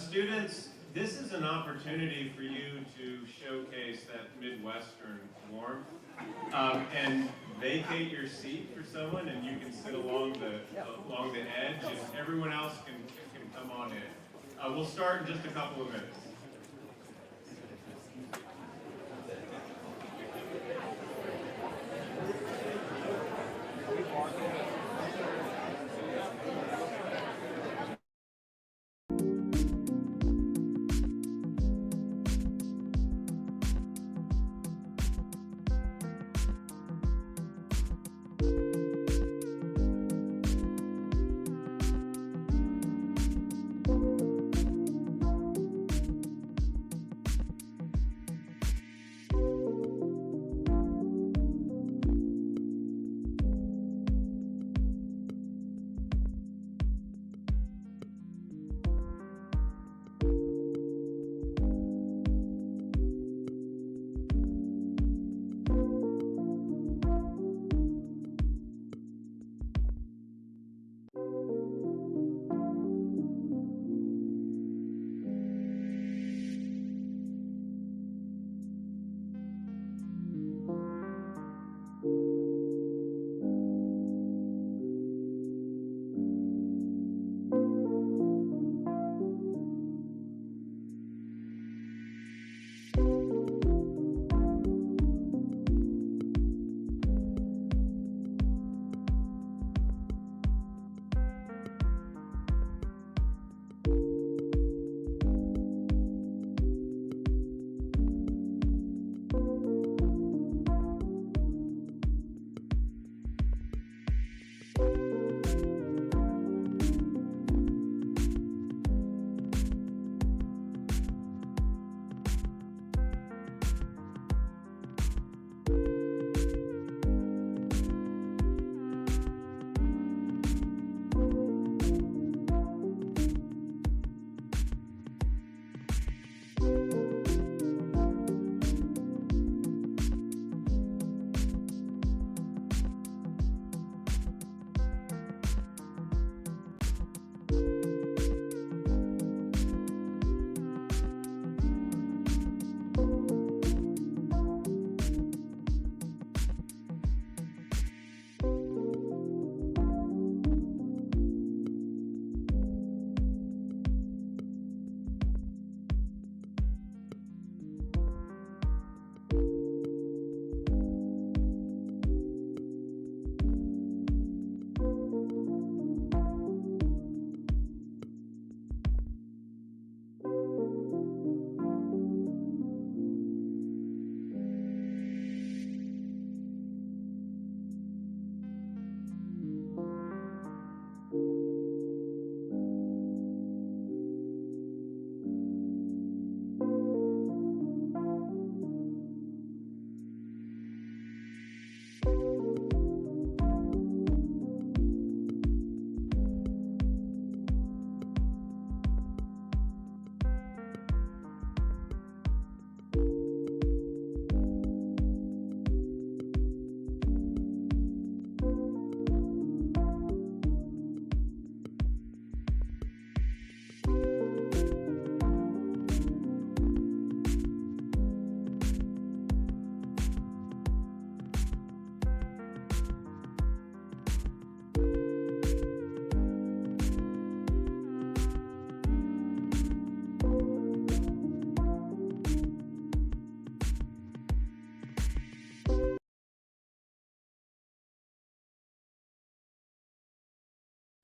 Students, this is an opportunity for you to showcase that Midwestern warmth and vacate your seat for someone, and you can sit along the edge, and everyone else can come on in. We'll start in just a couple of minutes.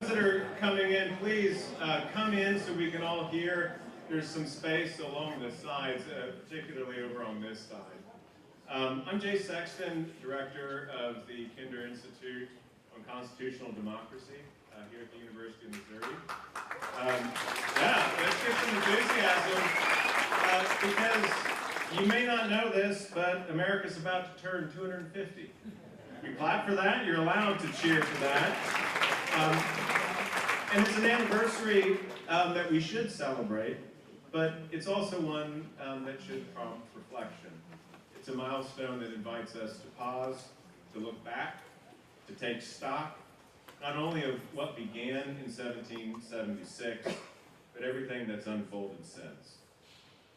Visitor coming in, please come in so we can all hear. There's some space along the sides, particularly over on this side. I'm Jay Sexton, Director of the Kinder Institute on Constitutional Democracy here at the University of Missouri. Yeah, let's get some enthusiasm because you may not know this, but America's about to turn 250. You clap for that, you're allowed to cheer for that. And it's an anniversary that we should celebrate, but it's also one that should prompt reflection. It's a milestone that invites us to pause, to look back, to take stock, not only of what began in 1776, but everything that's unfolded since.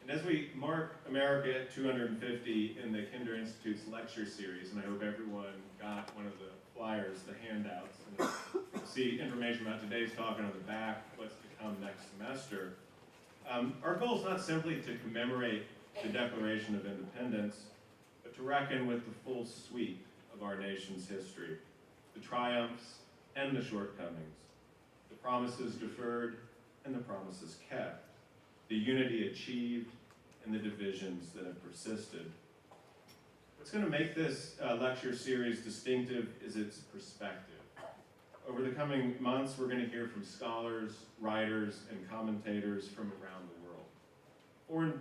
And as we mark America at 250 in the Kinder Institute's lecture series, and I hope everyone got one of the flyers, the handouts, and you'll see information about today's talk and on the back, what's to come next semester. Our goal is not simply to commemorate the Declaration of Independence, but to reckon with the full sweep of our nation's history, the triumphs and the shortcomings, the promises deferred and the promises kept, the unity achieved and the divisions that have persisted. What's going to make this lecture series distinctive is its perspective. Over the coming months, we're going to hear from scholars, writers, and commentators from around the world. Foreign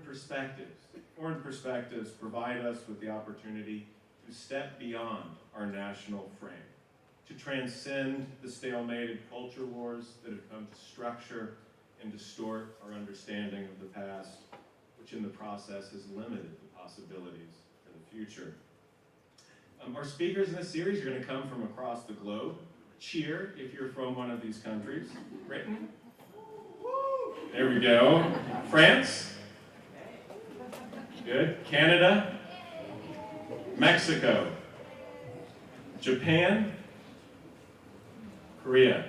perspectives provide us with the opportunity to step beyond our national frame, to transcend the stalemated culture wars that have come to structure and distort our understanding of the past, which in the process has limited the possibilities for the future. Our speakers in this series are going to come from across the globe. Cheer if you're from one of these countries. Britain? There we go. France? Good. Canada? Mexico? Japan? Korea?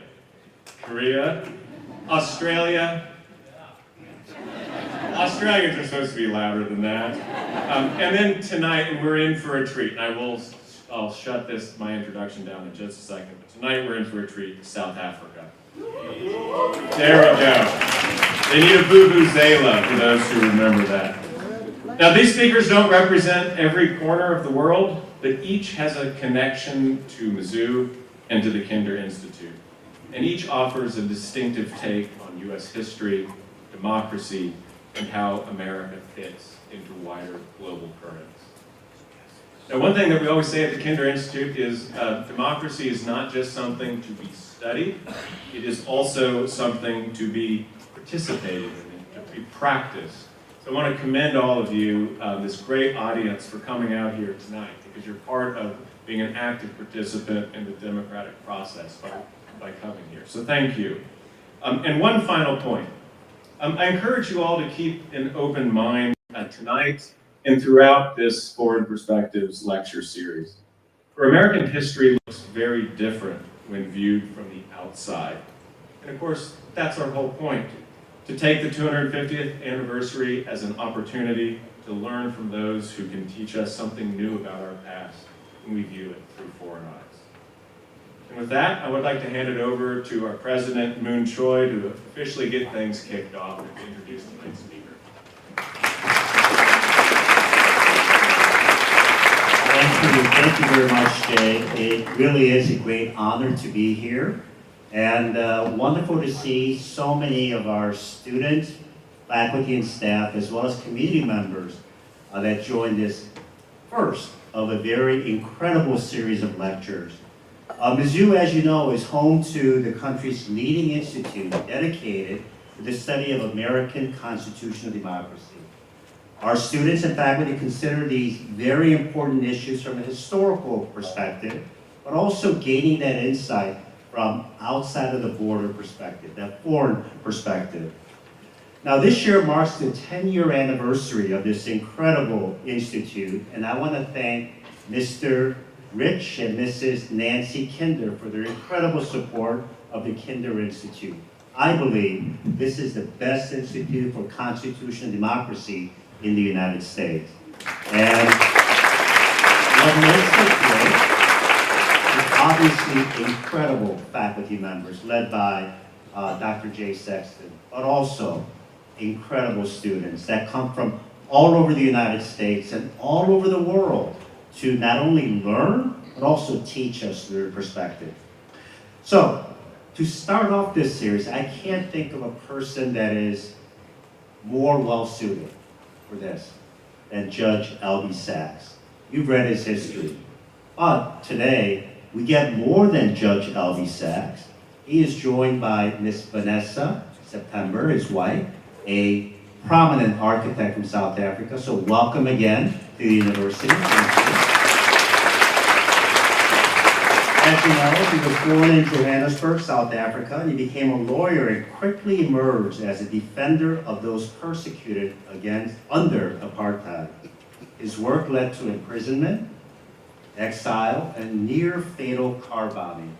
Australia? Australians are supposed to be louder than that. And then tonight, and we're in for a treat, and I'll shut my introduction down in just a second, but tonight we're in for a treat, South Africa. There we go. They need a vuvuzela for those who remember that. Now, these speakers don't represent every corner of the world, but each has a connection to Mizzou and to the Kinder Institute. And each offers a distinctive take on U.S. history, democracy, and how America fits into wider global currents. Now, one thing that we always say at the Kinder Institute is democracy is not just something to be studied, it is also something to be participated in, to be practiced. So I want to commend all of you, this great audience, for coming out here tonight, because you're part of being an active participant in the democratic process by coming here. So thank you. And one final point. I encourage you all to keep an open mind tonight and throughout this Foreign Perspectives lecture series. For American history looks very different when viewed from the outside. And of course, that's our whole point, to take the 250th anniversary as an opportunity to learn from those who can teach us something new about our past when we view it through foreign eyes. And with that, I would like to hand it over to our president, Moon Choi, to officially get things kicked off and to introduce tonight's speaker. Thank you very much, Jay. It really is a great honor to be here, and wonderful to see so many of our students, faculty, and staff, as well as community members that joined this first of a very incredible series of lectures. Mizzou, as you know, is home to the country's leading institute dedicated to the study of American constitutional democracy. Our students and faculty consider these very important issues from a historical perspective, but also gaining that insight from outside of the border perspective, that foreign perspective. Now, this year marks the 10-year anniversary of this incredible institute, and I want to thank Mr. Rich and Mrs. Nancy Kinder for their incredible support of the Kinder Institute. I believe this is the best institute for constitutional democracy in the United States. And what makes it great obviously incredible faculty members led by Dr. J. Sexton, but also incredible students that come from all over the United States and all over the world to not only learn, but also teach us their perspective. So, to start off this series, I can't think of a person that is more well-suited for this than Judge Albie Sachs. You've read his history. But today, we get more than Judge Albie Sachs. He is joined by Miss Vanessa September, his wife, a prominent architect from South Africa. So welcome again to the university. As you know, he was born in Johannesburg, South Africa, and he became a lawyer and quickly emerged as a defender of those persecuted under apartheid. His work led to imprisonment, exile, and near fatal car bombing.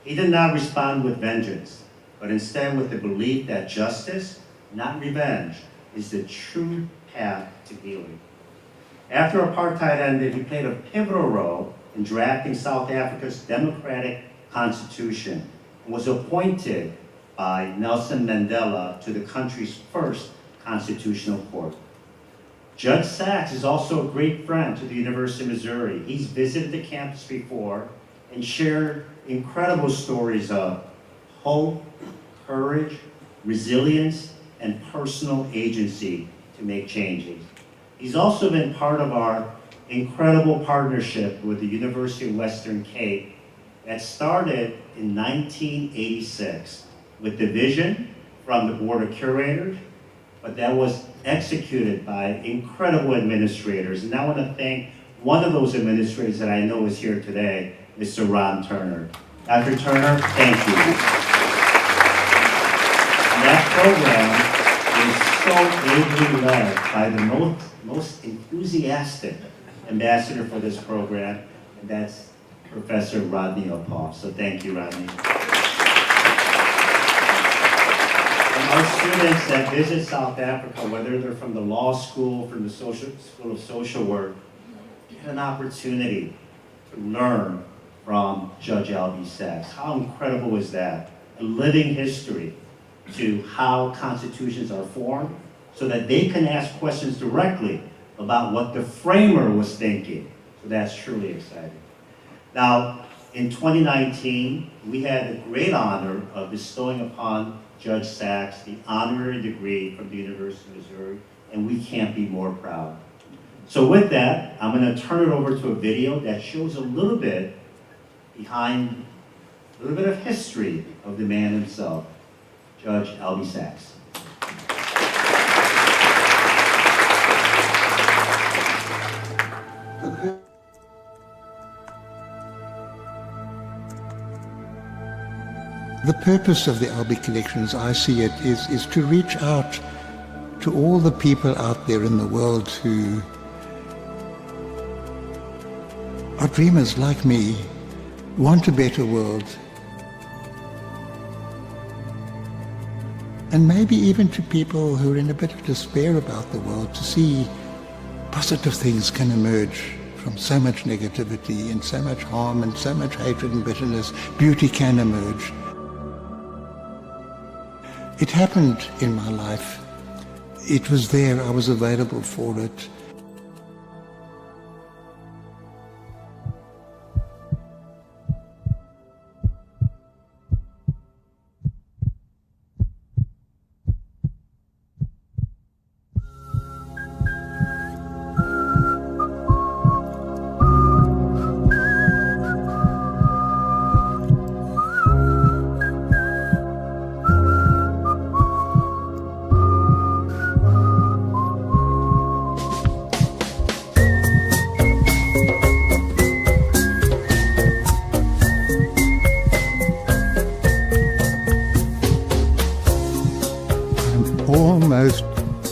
He did not respond with vengeance, but instead with the belief that justice, not revenge, is the true path to healing. After apartheid ended, he played a pivotal role in drafting South Africa's democratic constitution and was appointed by Nelson Mandela to the country's first constitutional court. Judge Sachs is also a great friend to the University of Missouri. He's visited the campus before and shared incredible stories of hope, courage, resilience, and personal agency to make changes. He's also been part of our incredible partnership with the University of Western Cape that started in 1986 with the vision from the Board of Curators, but that was executed by incredible administrators. And I want to thank one of those administrators that I know is here today, Mr. Ron Turner. Dr. Turner, thank you. And that program is so ably led by the most enthusiastic ambassador for this program, and that's Professor Rodney Opal. So thank you, Rodney. And our students that visit South Africa, whether they're from the law school, from the School of Social Work, get an opportunity to learn from Judge Albie Sachs. How incredible is that? A living history to how constitutions are formed so that they can ask questions directly about what the framer was thinking. So that's truly exciting. Now, in 2019, we had the great honor of bestowing upon Judge Sachs the honorary degree from the University of Missouri, and we can't be more proud. So with that, I'm going to turn it over to a video that shows a little bit of history of the man himself, Judge Albie Sachs. The purpose of the Albie Collection, as I see it, is to reach out to all the people out there in the world who are dreamers like me, want a better world, and maybe even to people who are in a bit of despair about the world, to see positive things can emerge from so much negativity and so much harm and so much hatred and bitterness. Beauty can emerge. It happened in my life. It was there. I was available for it.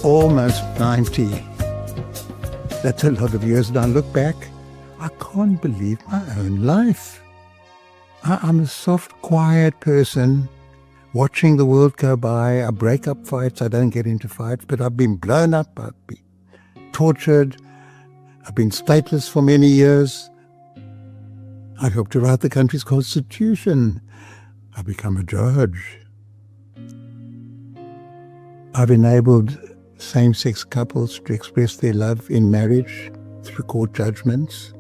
Almost 90. That's a lot of years. And I look back, I can't believe my own life. I'm a soft, quiet person watching the world go by. I break up fights. I don't get into fights, but I've been blown up. I've been tortured. I've been stateless for many years. I've helped to write the country's constitution. I've become a judge. I've enabled same-sex couples to express their love in marriage through court judgments.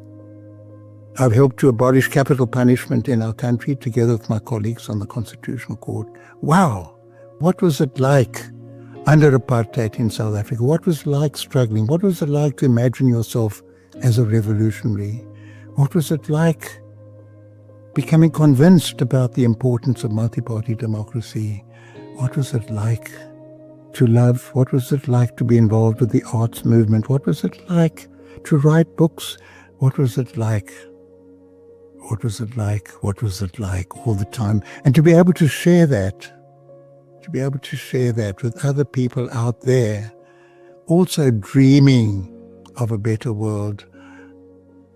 I've helped to abolish capital punishment in our country together with my colleagues on the Constitutional Court. Wow! What was it like under apartheid in South Africa? What was it like struggling? What was it like to imagine yourself as a revolutionary? What was it like becoming convinced about the importance of multi-party democracy? What was it like to love? What was it like to be involved with the arts movement? What was it like to write books? What was it like? What was it like? What was it like all the time? And to be able to share that, with other people out there, also dreaming of a better world,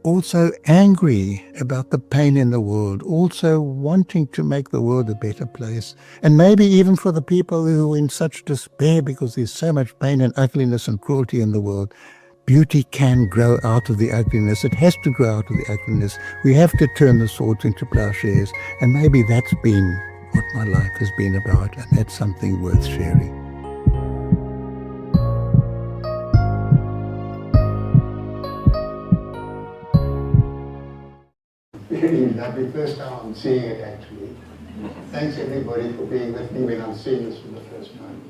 also angry about the pain in the world, also wanting to make the world a better place. And maybe even for the people who are in such despair because there's so much pain and ugliness and cruelty in the world, beauty can grow out of the ugliness. It has to grow out of the ugliness. We have to turn the swords into plowshares. And maybe that's been what my life has been about, and that's something worth sharing. Really lovely. First time I'm seeing it, actually. Thanks everybody for being with me when I'm seeing this for the first time.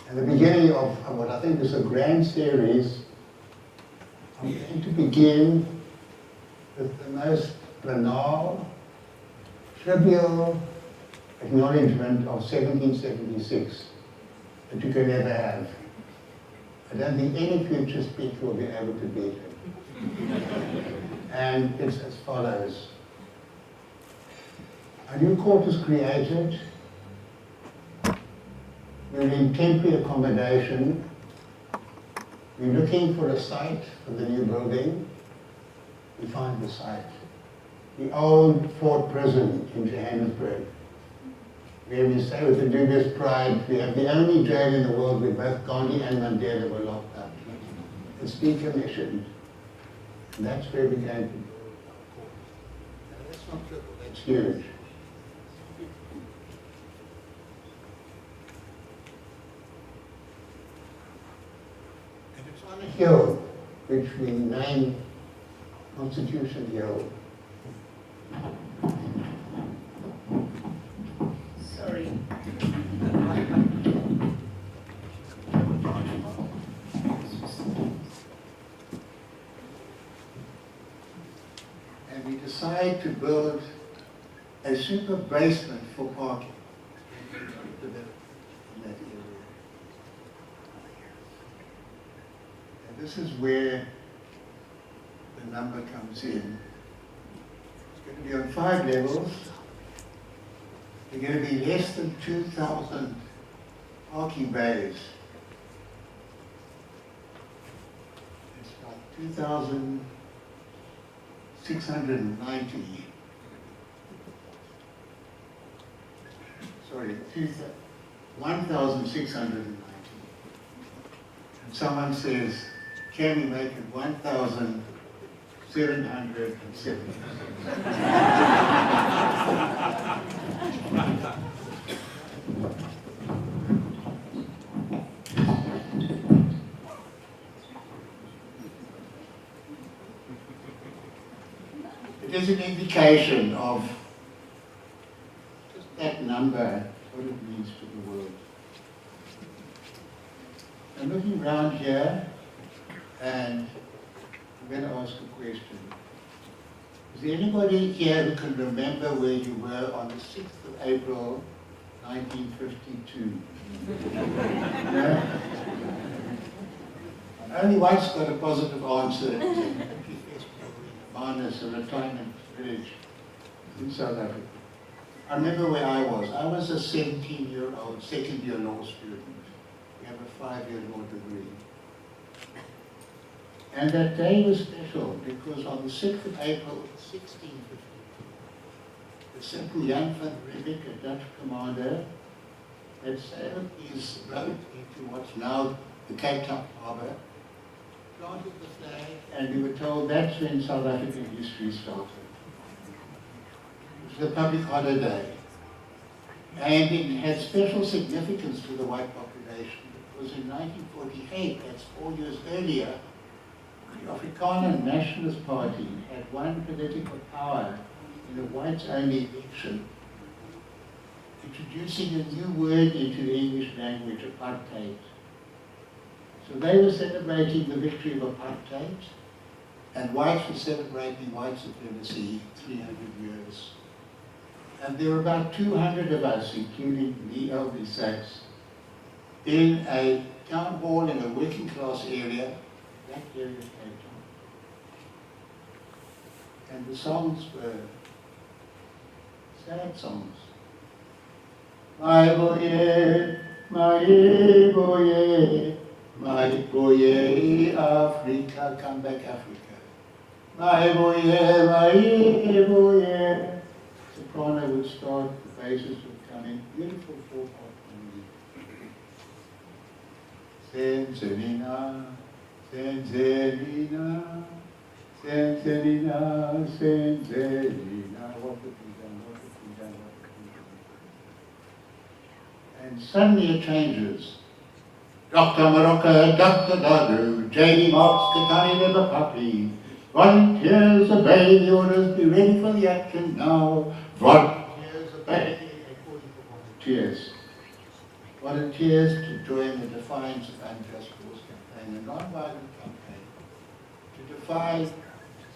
At the beginning of what I think is a grand series, I'm going to begin with the most banal, trivial acknowledgement of 1776 that you can ever have. I don't think any future speaker will be able to beat it. And it's as follows. A new court is created. We're in temporary accommodation. We're looking for a site for the new building. We find the site. The old Fort Prison in Johannesburg, where we say with the dubious pride, we have the only jail in the world where both Gandhi and Mandela were locked up. It's decommissioned. And that's where we're going to build our court. Now that's not trivial, that's huge. And it's on a hill, which we name Constitution Hill. Sorry. And we decide to build a super basement for parking in that area. And this is where the number comes in. It's going to be on 5 levels. There are going to be less than 2,000 parking bays. It's about 2,690. Sorry, 1,690. And someone says, can we make it 1,770? It is an indication of just that number, what it means to the world. I'm looking around here and I'm going to ask a question. Is there anybody here who can remember where you were on the 6th of April, 1952? No? I only once got a positive answer. Manus, a retirement village in South Africa. I remember where I was. I was a 17-year-old second-year law student. We have a 5-year law degree. And that day was special because on the 6th of April, 1652, the simple young van Riebeck, a Dutch commander, had sailed his boat into what's now the Cape Town harbour planted the flag, and we were told that's when South African history started. It was a public holiday. And it had special significance to the white population because in 1948, that's 4 years earlier, the Afrikaner Nationalist Party had won political power in a whites-only election, introducing a new word into the English language, apartheid. So they were celebrating the victory of apartheid, and whites were celebrating white supremacy 300 years. And there were about 200 of us, including me, Albie Sachs, in a town hall in a working class area, that area of Cape Town. And the songs were sad songs. My boye, my boye, Africa, come back Africa. My boye. Soprano would start, the basses would come in, beautiful four-part harmony. Senselina, Senselina, Senselina, Senselina, what could be done, what could be done, what could be done. And suddenly it changes. Dr. Marocca, Dr. Dadu, J.D. Marks, Katani Never Puppy. Volunteers obey the orders, be ready for the action now. Volunteers obey, volunteers. Volunteers to join the Defiance of Unjust Laws campaign, a non-violent campaign, to defy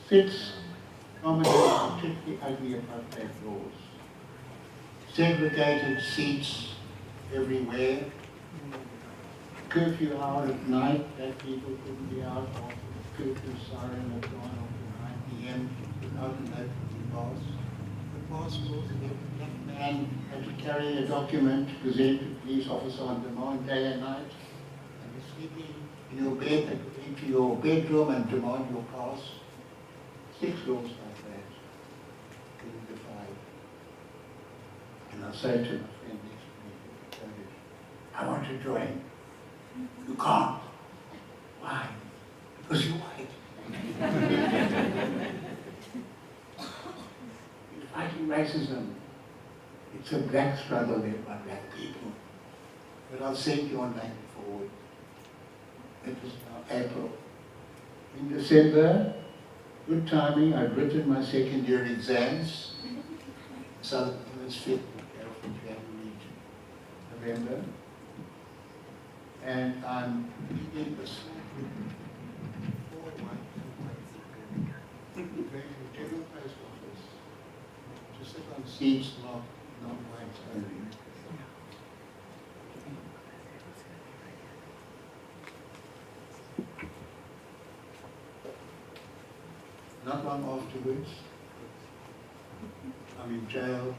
6 prominent, particularly ugly apartheid laws. Segregated seats everywhere. Curfew hour at night, that people couldn't be out after the curfew siren had gone off at 9 p.m. without an open pass. The passport, the black man had to carry a document to present to the police officer on demand day and night. And you're sleeping in your bed, they could enter your bedroom and demand your pass. 6 laws like that being defied. And I say to my friend next to me, I want to join. You can't. Why? Because you're white. You're fighting racism. It's a black struggle led by black people. But I'll send your name forward. It was now April. In December, good timing, I'd written my second year exams. Southern Hemisphere, from January to November. And I'm in the general post office to sit on seats not white only. Not long afterwards, I'm in jail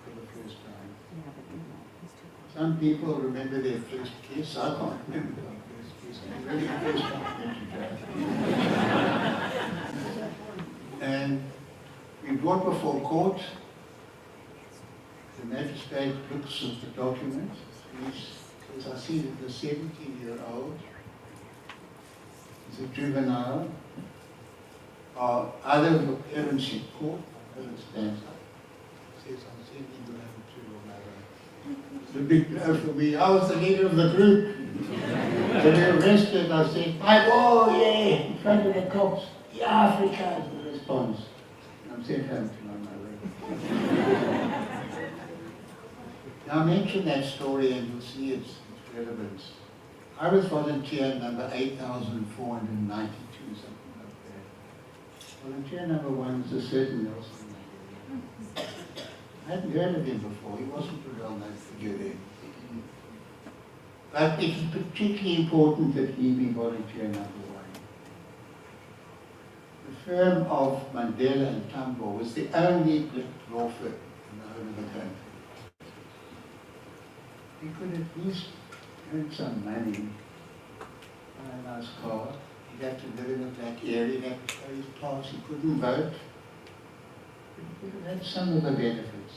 for the first time. Some people remember their first kiss. I can't remember my first kiss. I really first time I went to jail. And we brought before court. The magistrate looks at the document. He says, I see that the 17-year-old is a juvenile. Either of the parents in court, my mother stands up, says, I'm sending you home to your mother. It's a big blow for me. I was the leader of the group. When they arrested, I said, my boy, yeah, in front of the cops. Yeah, Africa is the response. And I'm sent home to my mother. Now I mention that story and you'll see its relevance. I was volunteer number 8,492, something like that. Volunteer number 1 is a certain Nelson Mandela. I hadn't heard of him before. He wasn't a well-known figure then. But it's particularly important that he be volunteer number 1. The firm of Mandela and Tambo was the only black law firm in the whole of the country. He could at least earn some money, buy a nice car. He'd have to live in a black area, he'd have to pay his tax, he couldn't vote. But he could have had some of the benefits.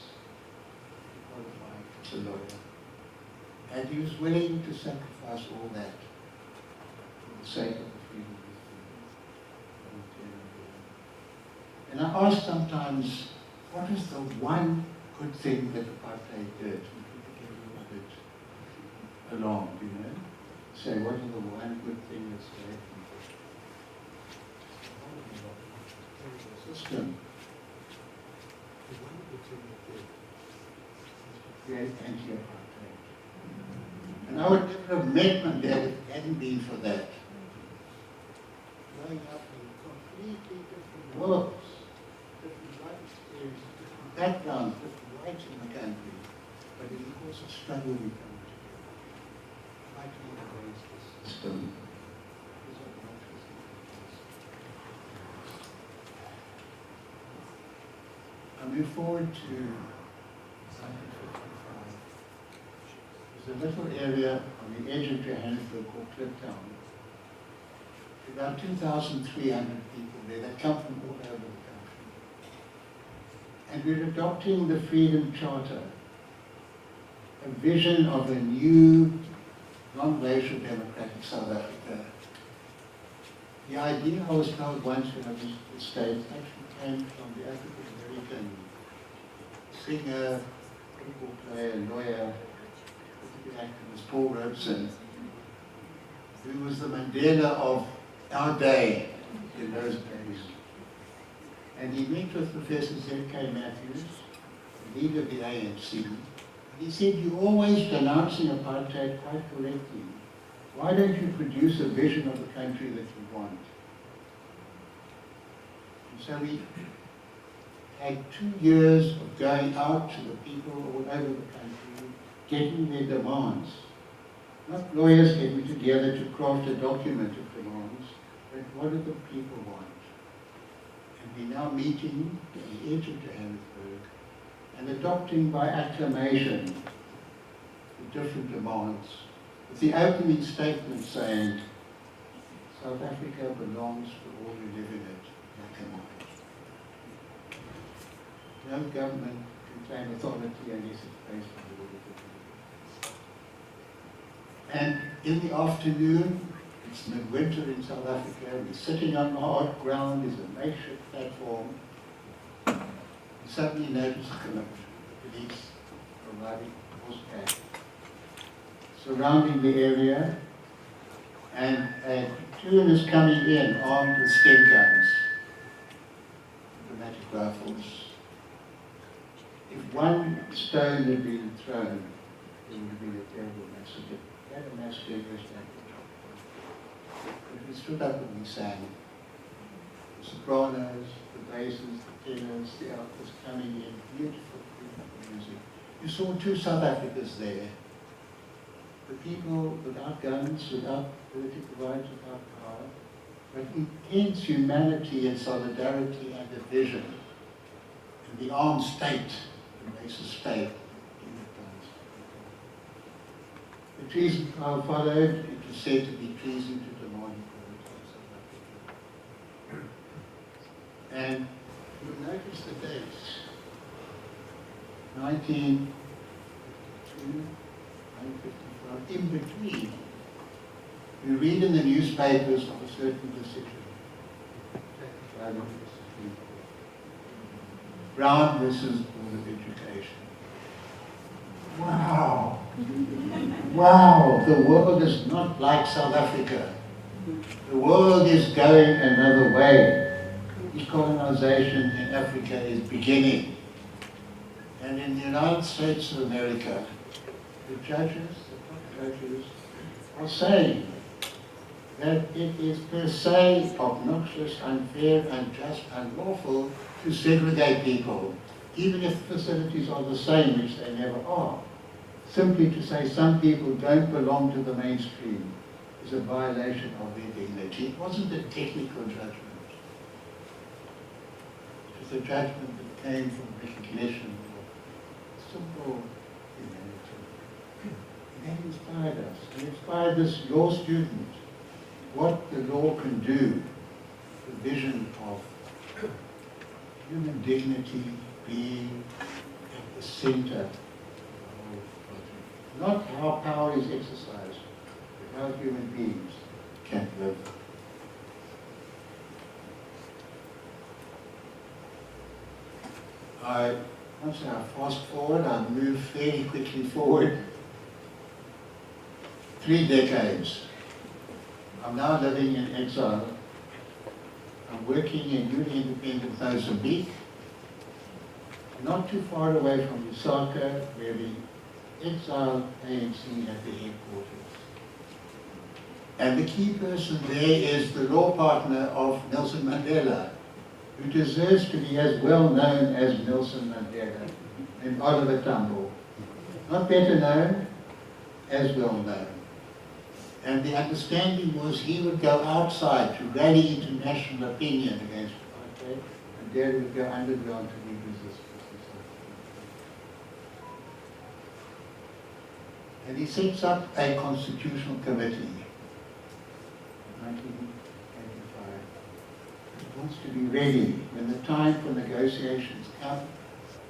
He qualified as a lawyer. And he was willing to sacrifice all that for the sake of the freedom of And I ask sometimes, what is the one good thing that apartheid did? We put together with it along, you know? Say, what is the one good thing that's there from the system? The one good thing that did is to create anti-Apartheid. And I would never have met Mandela if it hadn't been for that. Growing up in completely different worlds, different life experiences, different backgrounds, different rights in the country, but in the course of struggle we come together, fighting against the system. I move forward to 1955. There's a little area on the edge of Johannesburg called Kliptown. About 2,300 people there that come from all over the country. And we're adopting the Freedom Charter, a vision of a new, non-racial democratic South Africa. The idea I was told once when I was in the States actually came from the African-American singer, football player, lawyer, political activist Paul Robeson, who was the Mandela of our day in those days. And he met with Professor Z.K. Matthews, the leader of the ANC, and he said, "You're always denouncing apartheid quite correctly. Why don't you produce a vision of the country that you want?" And so we had 2 years of going out to the people all over the country, getting their demands. Not lawyers getting together to craft a document of demands, but what do the people want? And we're now meeting at the edge of Johannesburg and adopting by acclamation the different demands, with the opening statement saying, "South Africa belongs to all who live in it, black and white." No government can claim authority unless it's based on the will of the people. And in the afternoon, it's midwinter in South Africa, we're sitting on the hard ground, there's a makeshift platform. We suddenly notice the police arriving horseback, surrounding the area, and a platoon is coming in armed with skin guns, automatic rifles. If one stone had been thrown, it would have been a terrible massacre. We had a massacre in West Africa. But we stood up and we sang. The sopranos, the basses, the tenors, the altos coming in, beautiful, beautiful music. You saw 2 South Africas there. The people without guns, without political rights, without power, but intense humanity and solidarity and a vision. And the armed state, the racist state, the treason trial followed. It was said to be treason to demand equality in South Africa. And you'll notice the dates. 1952, 1955, in between, we read in the newspapers of a certain decision. Brown versus Board of Education. Wow! Wow! The world is not like South Africa. The world is going another way. Decolonization in Africa is beginning. And in the United States of America, the judges, the top judges, are saying that it is per se obnoxious, unfair, unjust, unlawful to segregate people, even if the facilities are the same, which they never are. Simply to say some people don't belong to the mainstream is a violation of their dignity. It wasn't a technical judgment. It was a judgment that came from recognition of simple humanity. And that inspired us. It inspired this law student, what the law can do, the vision of human dignity being at the center of the whole project. Not how power is exercised, but how human beings can live. Once I fast forward, I move fairly quickly forward 3 decades. I'm now living in exile. I'm working in newly independent Mozambique, not too far away from Lusaka, where the exiled ANC had their headquarters. And the key person there is the law partner of Nelson Mandela, who deserves to be as well known as Nelson Mandela, and Oliver Tambo. Not better known, as well known. And the understanding was he would go outside to rally international opinion against apartheid, and Mandela would go underground to lead resistance. And he sets up a constitutional committee. 1985. It wants to be ready when the time for negotiations come.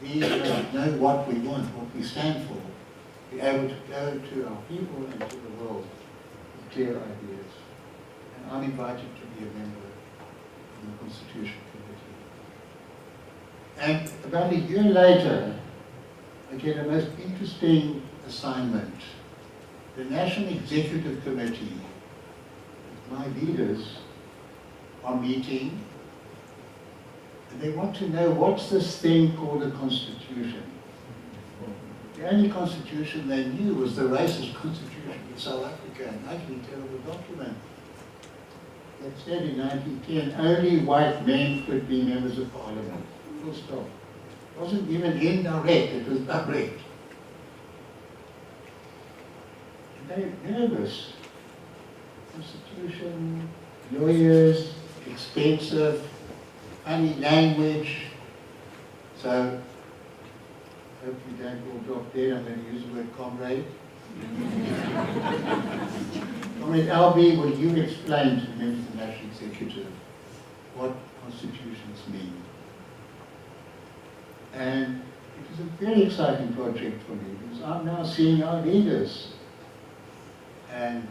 We know what we want, what we stand for. Be able to go to our people and to the world with clear ideas. And I'm invited to be a member of the Constitution Committee. And about a year later, I get a most interesting assignment. The National Executive Committee, my leaders, are meeting, and they want to know what's this thing called a constitution. The only constitution they knew was the racist constitution of South Africa, an utterly terrible document that said in 1910 only white men could be members of parliament. Full stop. It wasn't even indirect, it was direct. And they're nervous. Constitution, lawyers, expensive, funny language. So, hope you don't all drop dead. I'm going to use the word comrade. Comrade Albie, will you explain to the members of the National Executive what constitutions mean? And it was a very exciting project for me because I'm now seeing our leaders. And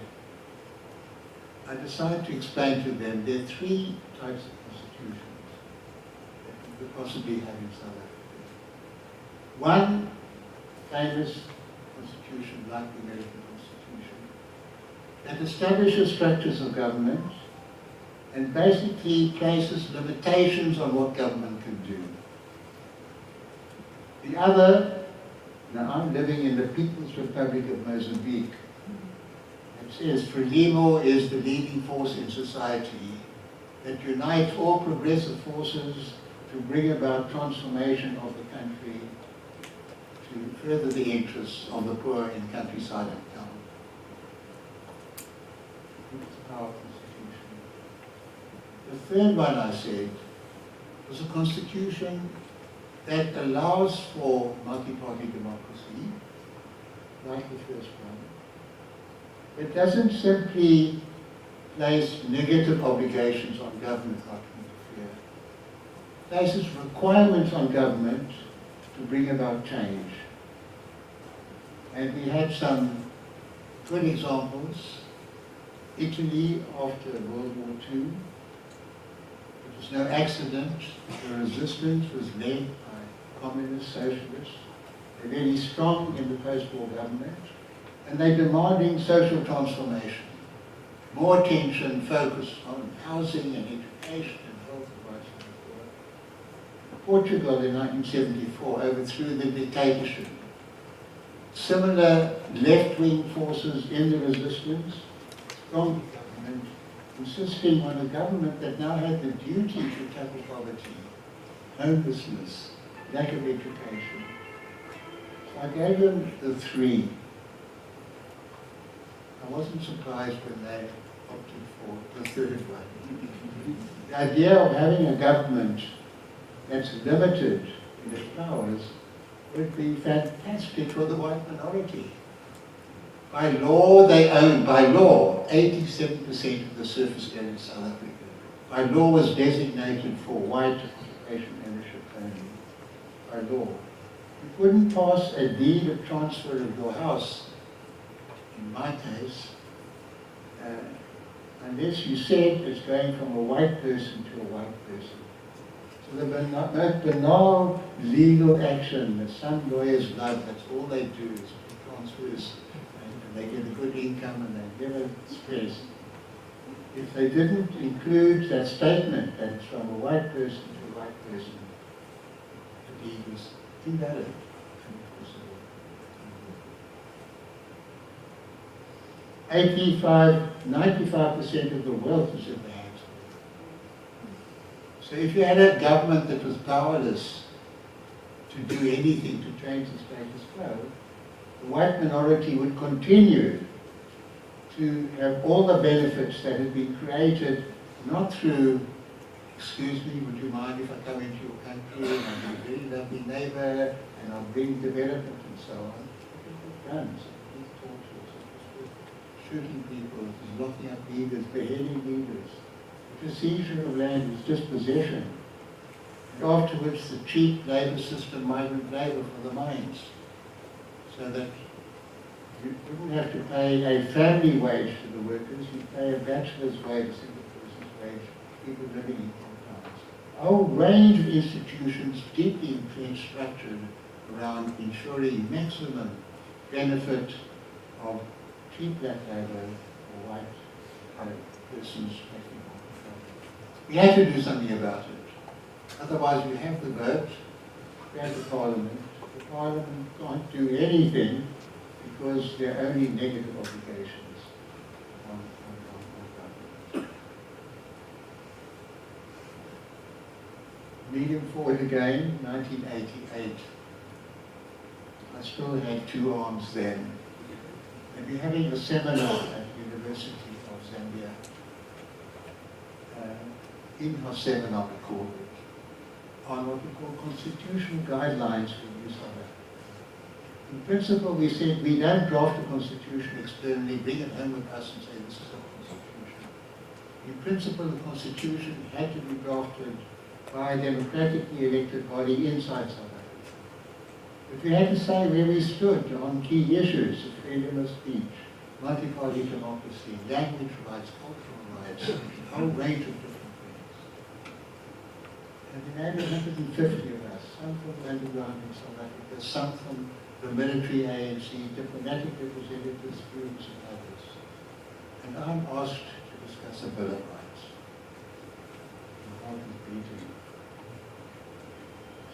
I decided to explain to them there are 3 types of constitutions that we could possibly have in South Africa. One famous constitution, like the American Constitution, that establishes structures of government and basically places limitations on what government can do. The other, now I'm living in the People's Republic of Mozambique. It says Frelimo is the leading force in society that unites all progressive forces to bring about transformation of the country to further the interests of the poor in countryside and town. It's our constitution. The third one I said was a constitution that allows for multi-party democracy, like the first one. It doesn't simply place negative obligations on government not to interfere. It places requirements on government to bring about change. And we had some good examples. Italy after World War II. It was no accident. The resistance was led by communists, socialists. They're very strong in the post-war government. And they're demanding social transformation, more attention, focus on housing and education and health advice and the poor. Portugal in 1974 overthrew the dictatorship. Similar left-wing forces in the resistance, strong government, insisting on a government that now had the duty to tackle poverty, homelessness, lack of education. So I gave them the 3. I wasn't surprised when they opted for the third one. The idea of having a government that's limited in its powers would be fantastic for the white minority. By law, they own, by law, 87% of the surface area in South Africa. By law was designated for white occupation ownership only. By law. You couldn't pass a deed of transfer of your house in my case, unless you said it's going from a white person to a white person. So the most banal legal action that some lawyers love, that's all they do is transfers, and they get a good income and they never stress. If they didn't include that statement that it's from a white person to a white person, the deed was invalid. 95% of the wealth is in the hands of the. So if you had a government that was powerless to do anything to change the status quo, the white minority would continue to have all the benefits that had been created, not through, excuse me, would you mind if I come into your country and I'm a very lovely neighbor and I'll bring development and so on. Guns, tortures, shooting people, locking up leaders, beheading leaders. The seizure of land was just possession. And afterwards the cheap labor system, migrant labor for the mines, so that you wouldn't have to pay a family wage to the workers, you pay a bachelor's wage, a single person's wage, people living in compounds. A whole range of institutions deeply entrenched, structured around ensuring maximum benefit of cheap black labor or white persons. We have to do something about it. Otherwise we have the vote, we have the parliament. The parliament can't do anything because there are only negative obligations on government. Medium forward again, 1988. I still had two arms then. And we're having a seminar at the University of Zambia. In-house seminar we called it, on what we call constitutional guidelines for New South Africa. In principle, we said we don't draft a constitution externally, bring it home with us and say this is our constitution. In principle, the constitution had to be drafted by a democratically elected body inside South Africa. But we had to say where we stood on key issues of freedom of speech, multi-party democracy, language rights, cultural rights, a whole range of different things. And we had 150 of us, some from the underground in South Africa, some from the military ANC, diplomatic representatives, groups, and others. And I'm asked to discuss a Bill of Rights. My heart is beating.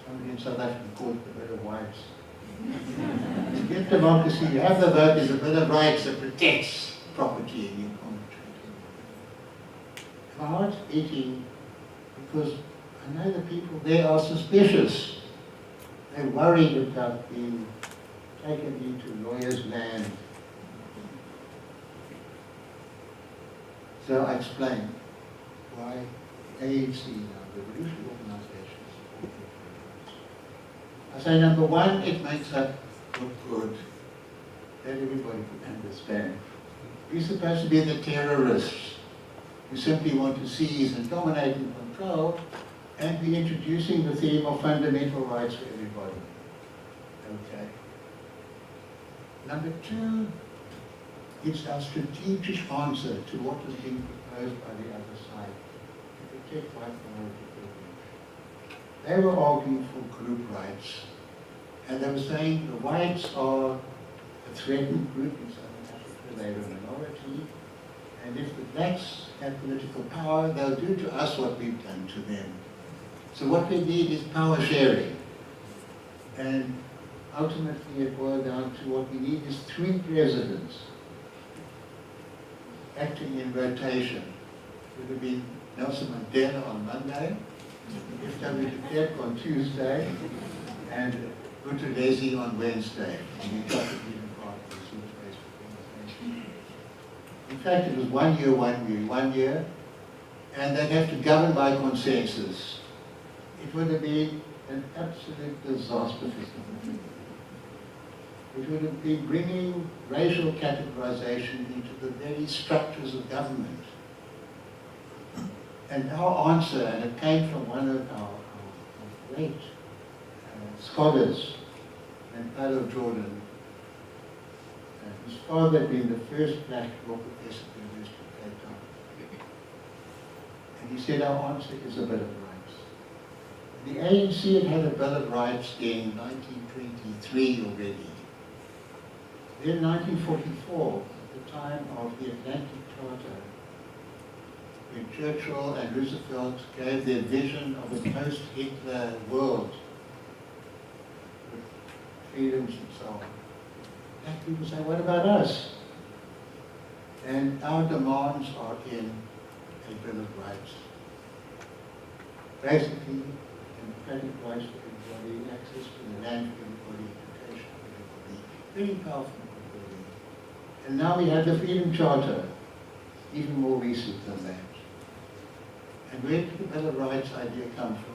Somebody in South Africa called it the Bill of Rights. To get democracy, you have the vote, there's a Bill of Rights that protects property and economic trading. My heart's beating because I know the people there are suspicious. They're worried about being taken into lawyers' land. So I explained why ANC, now the revolutionary organization, support the rights. I say, number one, it makes us look good. That everybody can understand. We're supposed to be the terrorists who simply want to seize and dominate and control, and we're introducing the theme of fundamental rights for everybody. Okay. Number two, it's our strategic answer to what is being proposed by the other side to protect white minority privilege. They were arguing for group rights, and they were saying the whites are a threatened group in South Africa, they're a minority, and if the blacks have political power, they'll do to us what we've done to them. So what we need is power sharing. And ultimately it boiled down to what we need is 3 presidents acting in rotation. It would have been Nelson Mandela on Monday, F.W. de Klerk on Tuesday, and Buthelezi on Wednesday. And we tried to be in part of the space for conversation. In fact, it was 1 year, 1 year, and they'd have to govern by consensus. It would have been an absolute disaster for South Africa. It would have been bringing racial categorization into the very structures of government. And our answer, and it came from one of our great scholars, named Paulo Jordan, whose father had been the first black law professor at the University of Cape Town. And he said, our answer is a Bill of Rights. The ANC had a Bill of Rights in 1923 already. Then 1944, at the time of the Atlantic Charter, when Churchill and Roosevelt gave their vision of a post-Hitler world with freedoms and so on, black people say, what about us? And our demands are in a Bill of Rights. Basically, democratic rights for everybody, access to the land for everybody, education for everybody, very powerful for everybody. And now we have the Freedom Charter, even more recent than that. And where did the Bill of Rights idea come from?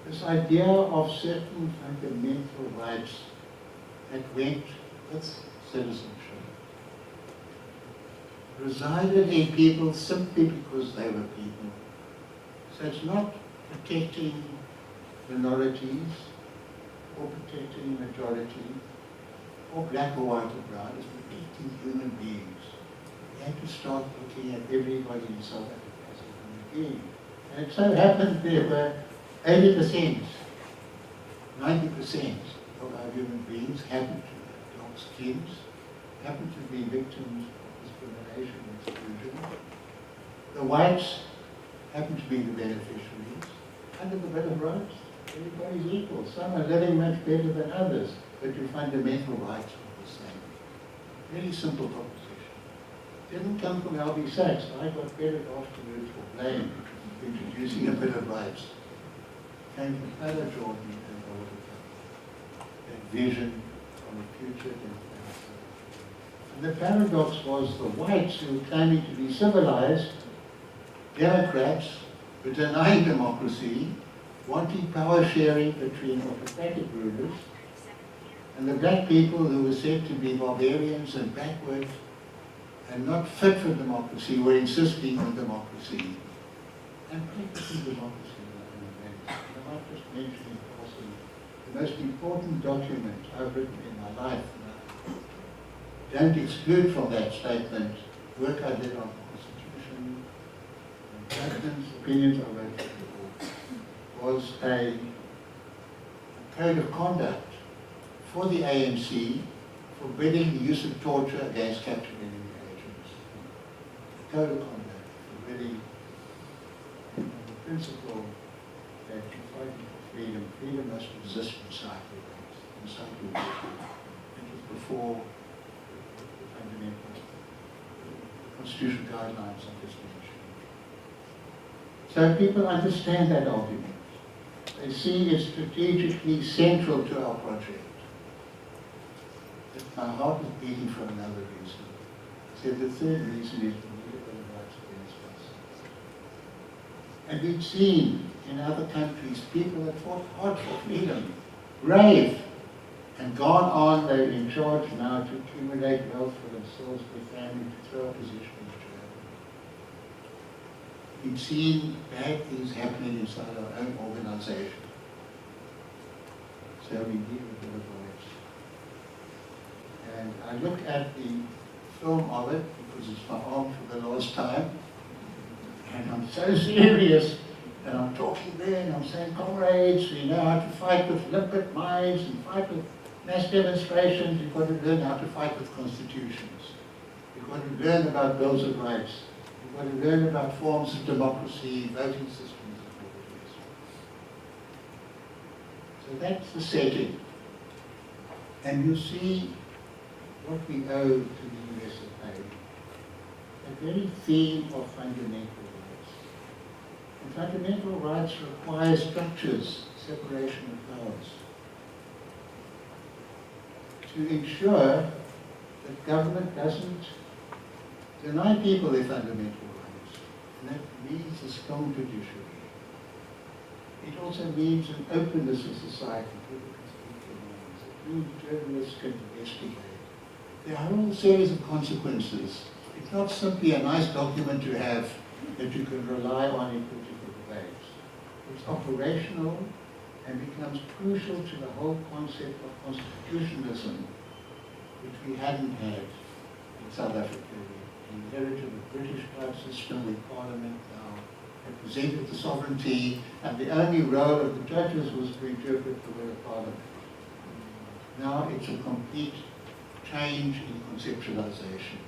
This idea of certain fundamental rights that went with citizenship resided in people simply because they were people. So it's not protecting minorities or protecting majority or black or white or brown, it's protecting human beings. We had to start looking at everybody in South Africa as a human being. And it so happened there were 80%, 90% of our human beings happened to have dark skins, happened to be victims of discrimination and exclusion. The whites happen to be the beneficiaries. Under the Bill of Rights, everybody's equal. Some are living much better than others, but your fundamental rights are the same. Very simple proposition. It didn't come from Albie Sachs. I got credit afterwards for blame for introducing a Bill of Rights. It came from Father Jordan and Oliver. That vision of a future democracy. And the paradox was the whites who were claiming to be civilized, Democrats, were denying democracy, wanting power sharing between autocratic rulers, and the black people who were said to be barbarians and backward and not fit for democracy were insisting on democracy. And practicing democracy. I might just mention in passing the most important document I've written in my life. Don't exclude from that statement work I did on the Constitution, and judgments, opinions I wrote for the board, was a code of conduct for the ANC forbidding the use of torture against captured enemy agents. A code of conduct forbidding the principle that you're fighting for freedom. Freedom must exist inside your base. It was before the fundamental constitutional guidelines I just mentioned. So people understand that argument. They see it strategically central to our project. But my heart is beating for another reason. So the third reason is we need a Bill of Rights against us. And we've seen in other countries people that fought hard for freedom, brave, and gone on, they're in charge now to accumulate wealth for themselves, their family, to throw opposition into jail. We've seen bad things happening inside our own organization. So we need a Bill of Rights. And I look at the film of it, because it's my arm for the last time, and I'm so serious, and I'm talking there, and I'm saying, comrades, we know how to fight with liquid mines and fight with mass demonstrations. We've got to learn how to fight with constitutions. We've got to learn about bills of rights. We've got to learn about forms of democracy, voting systems, and all of this. So that's the setting. And you see what we owe to the US of A. The very theme of fundamental rights. And fundamental rights require structures, separation of powers, to ensure that government doesn't deny people their fundamental rights. And that means a strong judiciary. It also means an openness of society. People can speak their minds. It means journalists can investigate. There are a whole series of consequences. It's not simply a nice document to have that you can rely on in political debates. It's operational and becomes crucial to the whole concept of constitutionalism, which we hadn't had in South Africa the heritage of the British club system where Parliament now represented the sovereignty, and the only role of the judges was to interpret the will of Parliament. Now it's a complete change in conceptualization.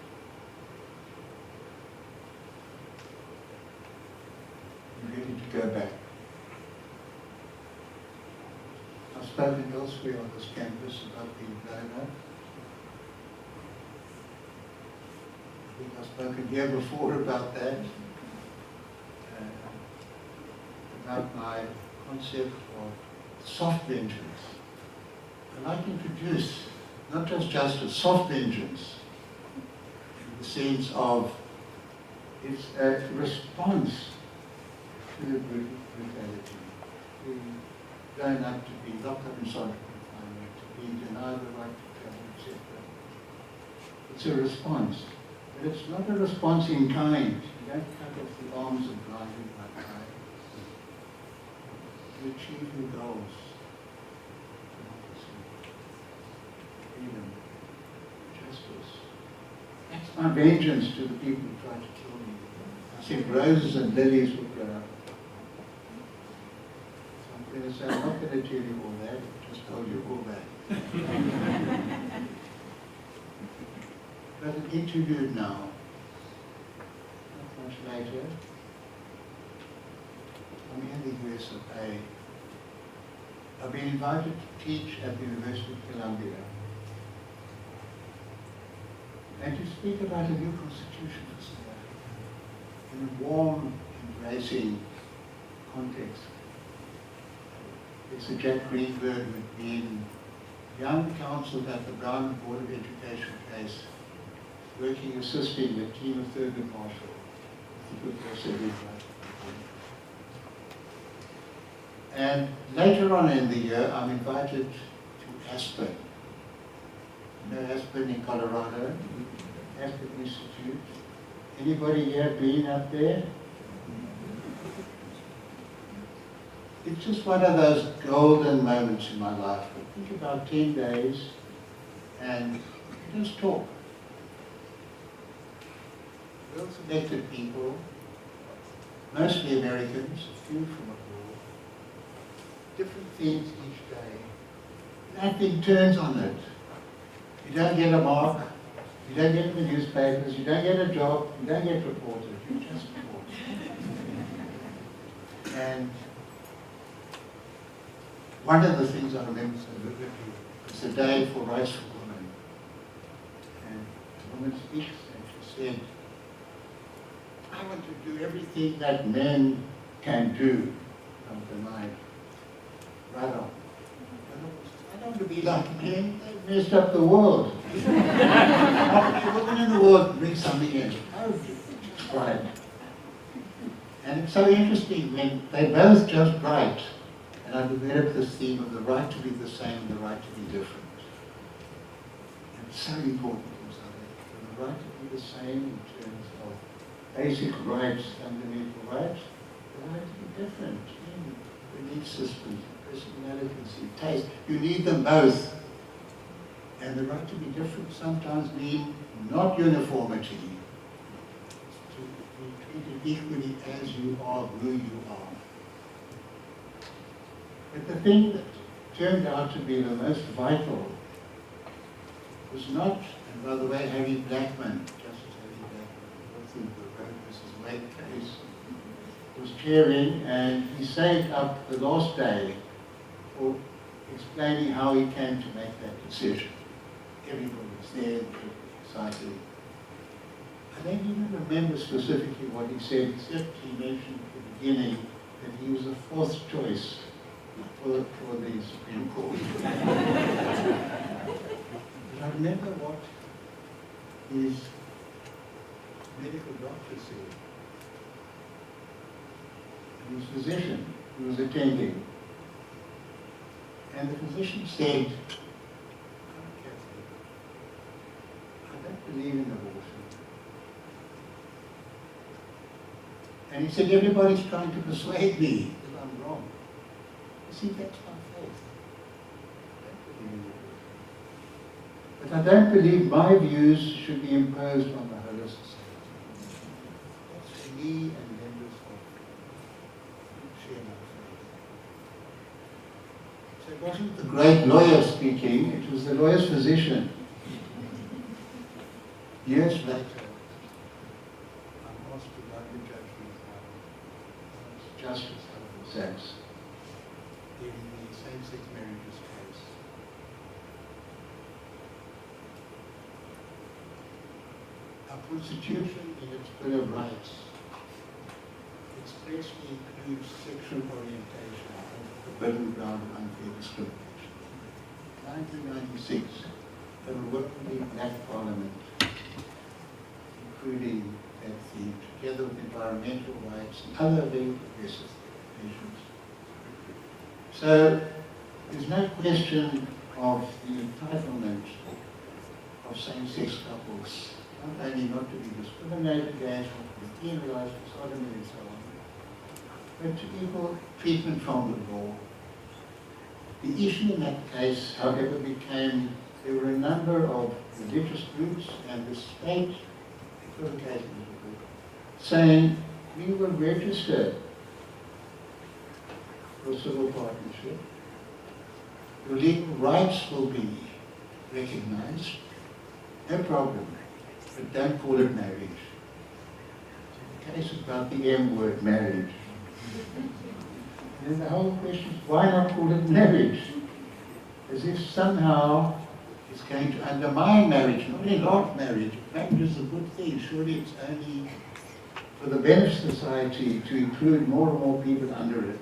We're ready to go back. I've spoken elsewhere on this campus about being blown up. I think I've spoken here before about that, about my concept of soft vengeance. I'd like to introduce not just justice, soft vengeance, in the sense of it's a response to the brutality, to going up to be locked up in solitary confinement, to be denied the right to travel, etc. It's a response. But it's not a response in kind. You don't cut off the arms of blinded by pride. You achieve your goals. Democracy, freedom, justice. That's my vengeance to the people who tried to kill me. I said roses and lilies will grow up. I'm going to say, I'm not going to tell you all that, I just told you all that. But an interlude now, not much later, I'm in the US of A. I've been invited to teach at the University of Columbia and to speak about a new constitution for South Africa in a warm, embracing context. It's Jack Greenberg, who'd been young counsel at the Brown Board of Education case, working, assisting the team of Thurgood Marshall, the Professor. And later on in the year, I'm invited to Aspen. You know Aspen in Colorado? Aspen Institute. Anybody here been up there? It's just one of those golden moments in my life. I think about 10 days and just talk. Well-selected people, mostly Americans, a few from abroad, different themes each day. Nothing turns on it. You don't get a mark, you don't get in the newspapers, you don't get a job, you don't get reported, you just talk. And one of the things I remember so vividly was the day for Rights for Women. And the woman speaks and she said, I want to do everything that men can do. I'm denied. Right on. I don't want to be like men. They've messed up the world. I want women in the world to bring something in. Right. And it's so interesting when they both just right. And I developed this theme of the right to be the same and the right to be different. And it's so important in South Africa. The right to be the same in terms of basic rights, fundamental rights, the right to be different in belief systems, personalities, taste. You need them both. And the right to be different sometimes means not uniformity. To be treated equally as you are, who you are. But the thing that turned out to be the most vital was not, and by the way, Harry Blackman, Justice Harry Blackman, I think the Roe versus Wade case, was chairing, and he saved up the last day for explaining how he came to make that decision. Everybody was there, excited. I don't even remember specifically what he said, except he mentioned at the beginning that he was the fourth choice for the Supreme Court. But I remember what his medical doctor said. And his physician who was attending. And the physician said, I don't believe in abortion. And he said, everybody's trying to persuade me that I'm wrong. See, that's my faith. But I don't believe my views should be imposed on the whole of society. we and members of share my faith. So it wasn't the great lawyer speaking, it was the lawyer's physician. Years later, I'm asked to write a judgment by Justice Albie Sachs in the same-sex marriages case. Our Constitution, in its Bill of Rights, expressly includes sexual orientation as a forbidden ground of unfair discrimination. In 1996, there were working black parliament, including at the Together with Environmental Rights and other very progressive nations. So there's no question of the entitlement of same-sex couples, not only not to be discriminated against, not to be penalized for sodomy and so on, but to equal treatment from the law. The issue in that case, however, became there were a number of religious groups and the state equivocated a little bit, saying we will register for civil partnership, your legal rights will be recognized, no problem, but don't call it marriage. The case about the M word, marriage. And then the whole question is, why not call it marriage? As if somehow it's going to undermine marriage, not enlarge marriage. Marriage is a good thing. Surely it's only for the benefit of society to include more and more people under it.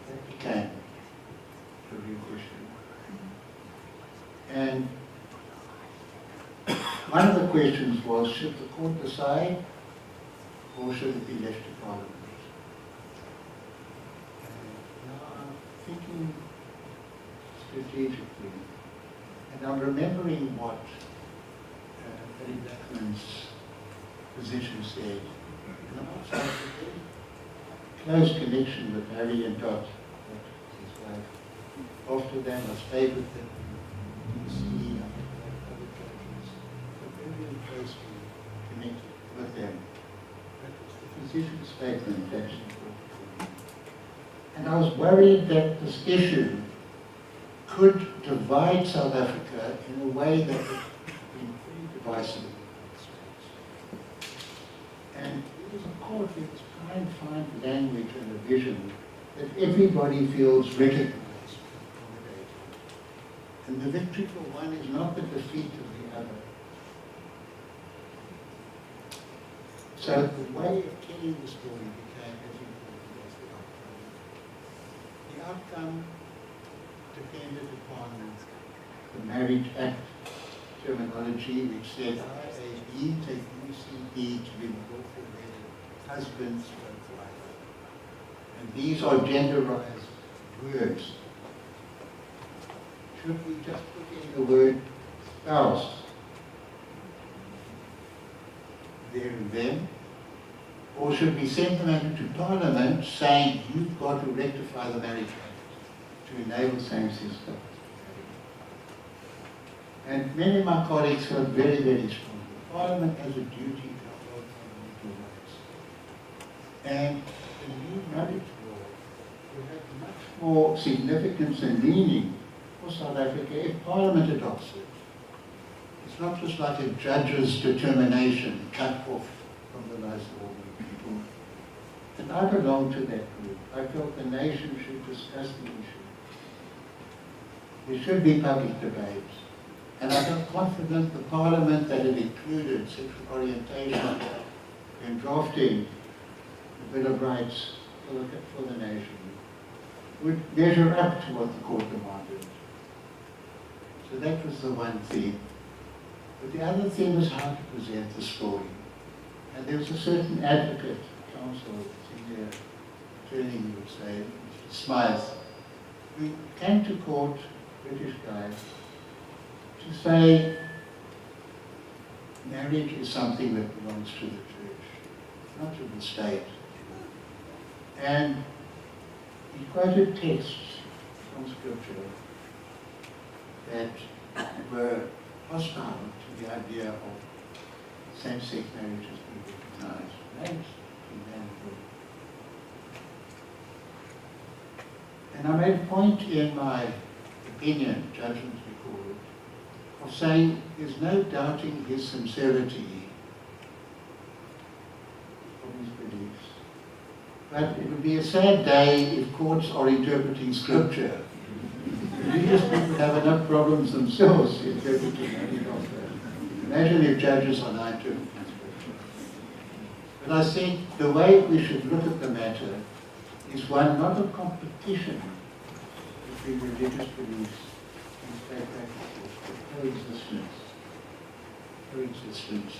That became the real issue. And one of the questions was, should the court decide or should it be left to Parliament? Now I'm thinking strategically, and I'm remembering what Eddie Blackman's position said. And I'm also a very close connection with Harry and Dot, his wife. After that, I stayed with them in DC, other judges, but very closely connected with them. That was the physician's statement that's important for me. And I was worried that this issue could divide South Africa in a way that would be pretty divisive in the United States. And it was a court that was trying to find language and a vision that everybody feels recognized and accommodated. And the victory for one is not the defeat of the other. So the way of telling the story became as important as the outcome. The outcome depended upon the Marriage Act terminology, which said IAB take UCB to be lawful wedded husbands or wife. And these are genderized words. Should we just put in the word spouse there and then? Or should we send them over to Parliament saying you've got to rectify the Marriage Act to enable same-sex couples? And many of my colleagues felt very, very strongly. Parliament has a duty to uphold fundamental rights. And the new marriage law will have much more significance and meaning for South Africa if Parliament adopts it. It's not just like a judge's determination cut off from the lives of ordinary people. And I belong to that group. I felt the nation should discuss the issue. There should be public debate. And I felt confident the Parliament that had included sexual orientation in drafting the Bill of Rights for the nation would measure up to what the court demanded. So that was the one theme. But the other thing was how to present the story. And there was a certain advocate, counsel, senior attorney, you would say, Mr. Smythe, who came to court, British guy, to say marriage is something that belongs to the church, not to the state. And he quoted texts from scripture that were hostile to the idea of same-sex marriages being recognized. ranks in that group. And I made a point in my opinion, judgment we call it, of saying there's no doubting his sincerity of his beliefs. But it would be a sad day if courts are interpreting scripture. Religious people have enough problems themselves interpreting any doctrine. Imagine if judges are now interpreting scripture. But I think the way we should look at the matter is one not of competition between religious beliefs and state practices, but coexistence. Coexistence.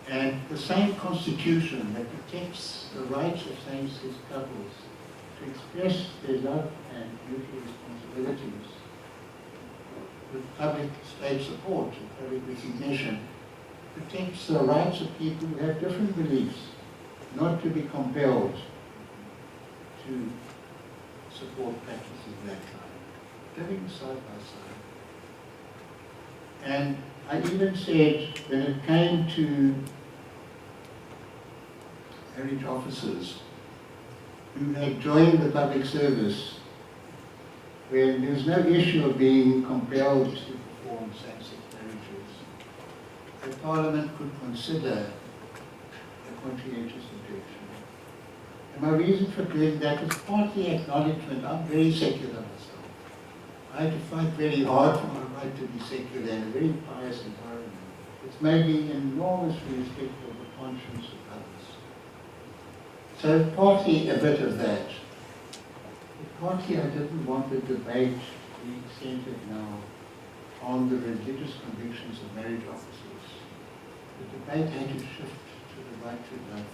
And the same constitution that protects the rights of same-sex couples to express their love and mutual responsibilities with public state support and public recognition protects the rights of people who have different beliefs not to be compelled to support practices of that kind, living side by side. And I even said when it came to marriage officers who had joined the public service, when there's no issue of being compelled to perform same-sex marriages, the Parliament could consider a conscientious objection. And my reason for doing that was partly acknowledgement. I'm very secular myself. I had to fight very hard for my right to be secular in a very pious environment. It's made me enormously respectful of the conscience of others. So partly a bit of that. But partly I didn't want the debate being centered now on the religious convictions of marriage officers. The debate had to shift to the right to love.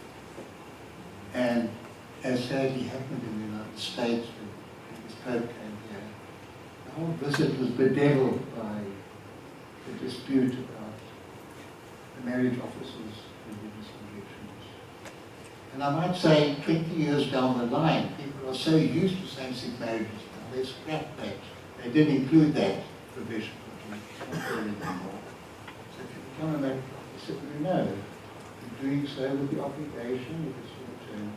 And as sadly happened in the United States when the Pope came here, the whole visit was bedeviled by the dispute about the marriage officers' religious convictions. And I might say 20 years down the line, people are so used to same-sex marriages now, they scrapped that. They didn't include that provision. Not there anymore. So if you become a marriage officer, you know you're doing so with the obligation, if it's your turn,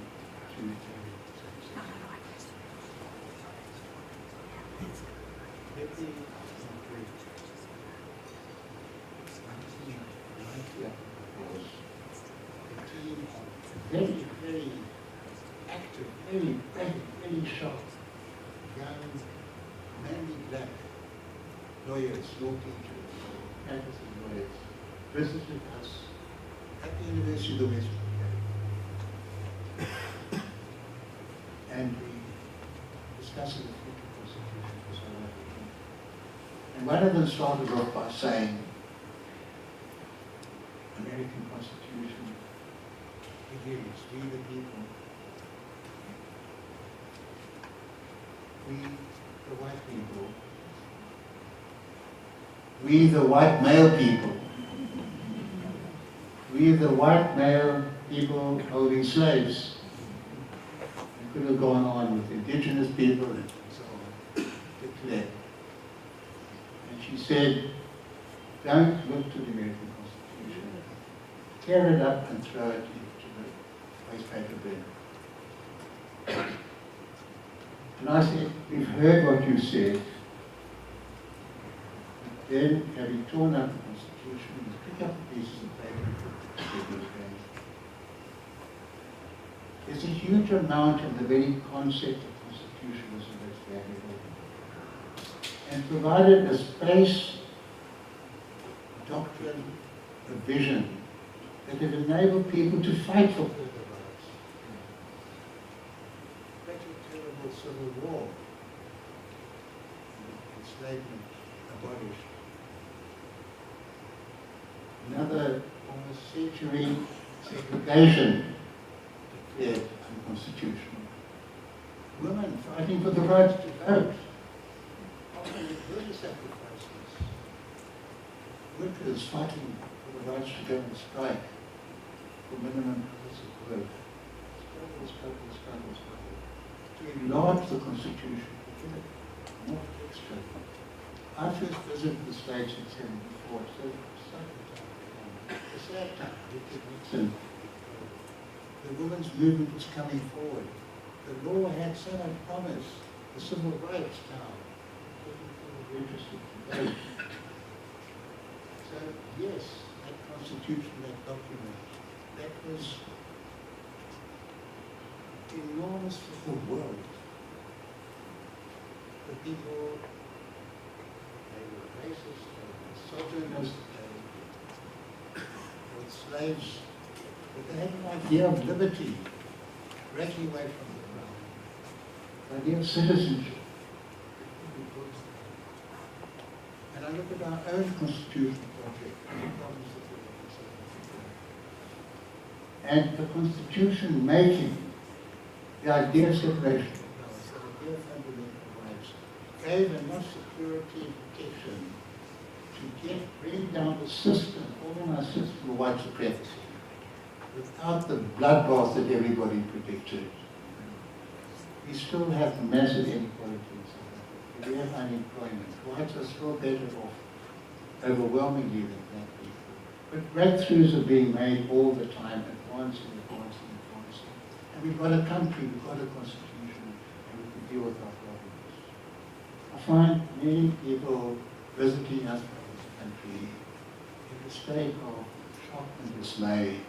to same-sex. Very, very active, very bright, very sharp, young, manly black lawyers, law teachers, practicing lawyers, visited us at the University of the West. And we discussed the future constitution for South Africa. And one of them started off by saying, American Constitution, begins, we the people, we the white people, we the white male people, we the white male people holding slaves. We could have gone on with indigenous people and so on, declared. And she said, don't look to the American Constitution, tear it up and throw it into the waste paper bin. And I said, we've heard what you said. Then, having torn up the Constitution, we pick up the pieces of paper and put it together again. There's a huge amount of the very concept of constitutionalism that's valuable. And provided a space, doctrine, a vision that have enabled people to fight for further rights. That terrible civil war, enslavement abolished. Another almost century segregation declared unconstitutional. Women fighting for the right to vote. Often further sacrifices. Workers fighting for the rights to go on strike for minimum hours of work. Struggle. To enlarge the Constitution, to give it more texture. I first visited the States in 1974, so The sad time, Nixon, the women's movement was coming forward. The law had so much promise. The civil rights now. People were interested to vote. So yes, that constitution, that document, that was enormous for the world. The people, they were racist, they were misogynist, they were slaves, but they had an idea of liberty, breaking away from the ground, the idea of citizenship. And I look at our own constitutional project, and the constitution making, the idea of separation of powers, the idea of fundamental rights, gave enough security and protection to bring down the system, organized system of white supremacy, without the bloodbath that everybody predicted. We still have massive inequality in South Africa. We have unemployment. Whites are still better off, overwhelmingly, than black people. But breakthroughs are being made all the time, advancing. And we've got a country, we've got a constitution, and we can deal with our problems. I find many people visiting us from this country in a state of shock and dismay.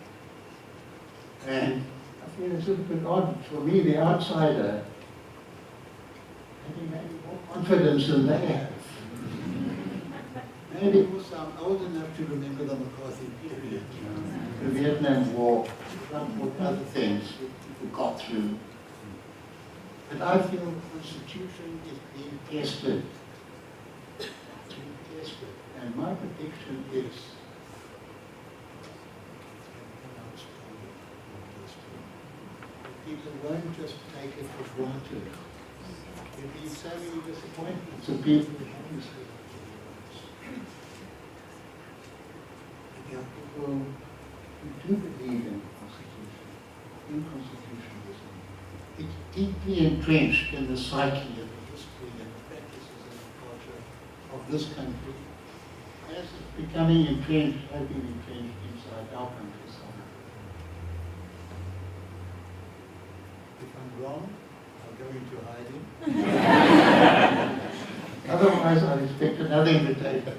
And I feel it's a little bit odd for me, the outsider, having maybe more confidence than they have. Maybe also I'm old enough to remember the McCarthy period, the Vietnam War, other things we got through. But I feel the Constitution is being tested. And my prediction is people won't just take it for granted. There'll be so many disappointments of people who haven't slept. There are people who do believe in constitutionalism. It's deeply entrenched in the psyche and the history and the practices and the culture of this country. As it's becoming entrenched, I've been entrenched inside our country, South Africa. If I'm wrong, I'll go into hiding. Otherwise, I'll expect another invitation.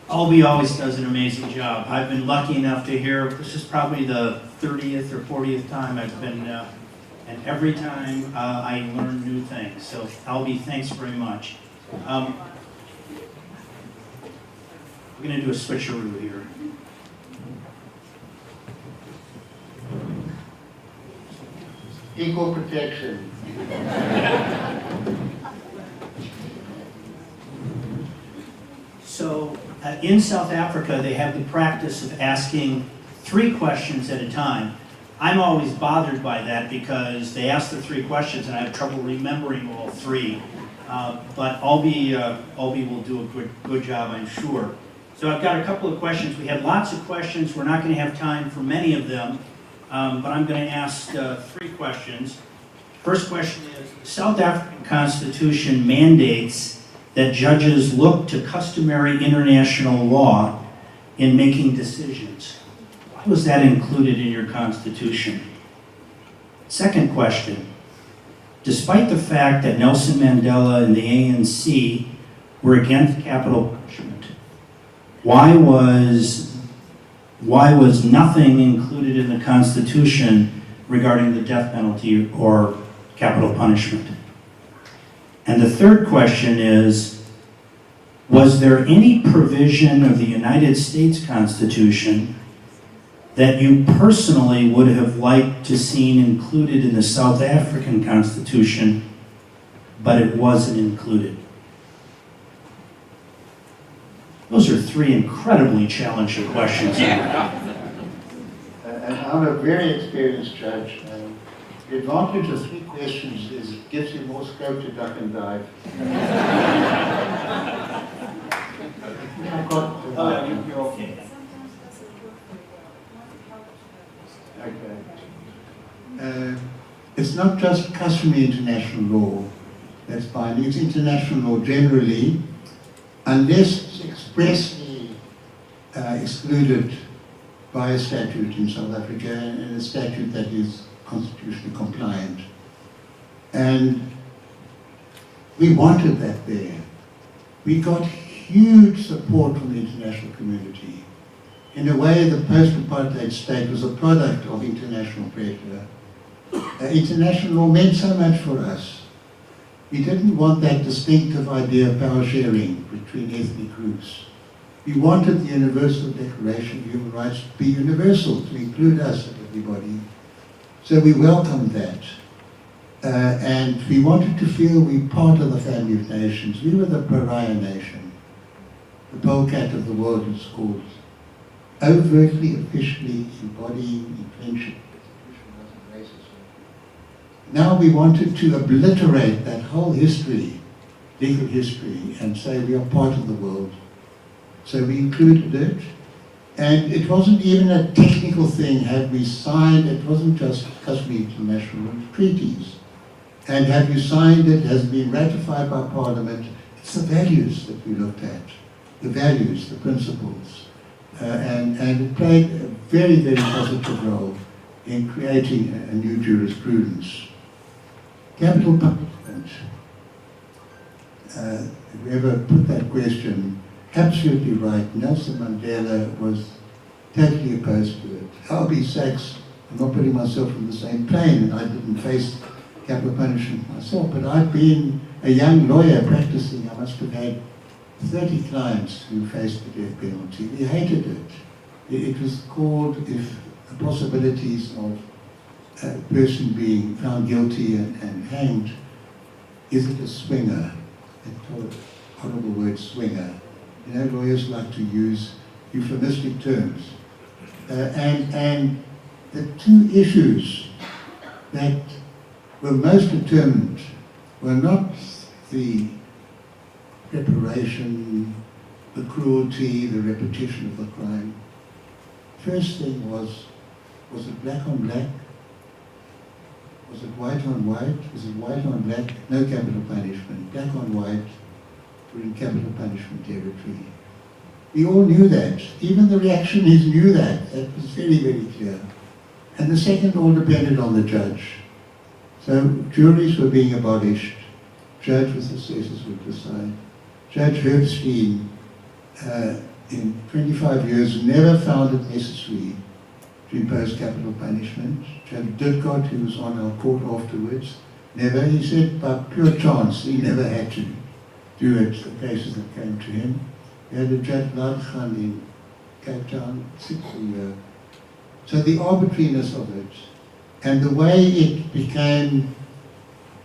Albie always does an amazing job. I've been lucky enough to hear, this is probably the 30th or 40th time I've been, and every time I learn new things. So Albie, thanks very much. We're going to do a switcheroo here. Equal protection. So in South Africa, they have the practice of asking 3 questions at a time. I'm always bothered by that because they ask the 3 questions and I have trouble remembering all 3. But Albie will do a good job, I'm sure. So I've got a couple of questions. We had lots of questions. We're not going to have time for many of them, but I'm going to ask 3 questions. First question is, the South African Constitution mandates that judges look to customary international law in making decisions. Why was that included in your Constitution? Second question, despite the fact that Nelson Mandela and the ANC were against capital punishment, why was nothing included in the Constitution regarding the death penalty or capital punishment? And the third question is, was there any provision of the United States Constitution that you personally would have liked to seen included in the South African Constitution, but it wasn't included? Those are 3 incredibly challenging questions. And I'm a very experienced judge. The advantage of 3 questions is it gives you more scope to duck and dive. I've got It's not just customary international law that's binding, it's international law generally, unless it's expressly excluded by a statute in South Africa, and a statute that is constitutionally compliant. And we wanted that there. We got huge support from the international community. In a way, the post-apartheid state was a product of international pressure. International law meant so much for us. We didn't want that distinctive idea of power sharing between ethnic groups. We wanted the Universal Declaration of Human Rights to be universal, to include us and everybody. So we welcomed that. And we wanted to feel we were part of the family of nations. We were the pariah nation. The polecat of the world is called. Overtly, officially embodying, entrenching racism. Now we wanted to obliterate that whole history, legal history, and say we are part of the world. So we included it, and it wasn't even a technical thing. Had we signed, it wasn't just customary international treaties. And have you signed it, has it been ratified by Parliament? It's the values that we looked at, the values, the principles. And it played a very, very positive role in creating a new jurisprudence. Capital punishment. Whoever put that question, absolutely right. Nelson Mandela was totally opposed to it. Albie Sachs, I'm not putting myself in the same plane, and I didn't face capital punishment myself, but I've been a young lawyer practicing. I must have had 30 clients who faced the death penalty. They hated it. It was called, if the possibilities of a person being found guilty and hanged, is it a swinger? That horrible word, swinger. You know, lawyers like to use euphemistic terms. And the two issues that were most determined were not the preparation, the cruelty, the repetition of the crime. First thing was it black on black? Was it white on white? Was it white on black? No capital punishment. Black on white, we're in capital punishment territory. We all knew that. Even the reactionaries knew that. That was very, very clear. And the second all depended on the judge. So juries were being abolished. Judge with assessors would decide. Judge Herbstein, in 25 years, never found it necessary to impose capital punishment. Judge Didcott, who was on our court afterwards, never. He said by pure chance, he never had to do it, the cases that came to him. We had a Judge Ladchan in Cape Town, 60 years. So the arbitrariness of it, and the way it became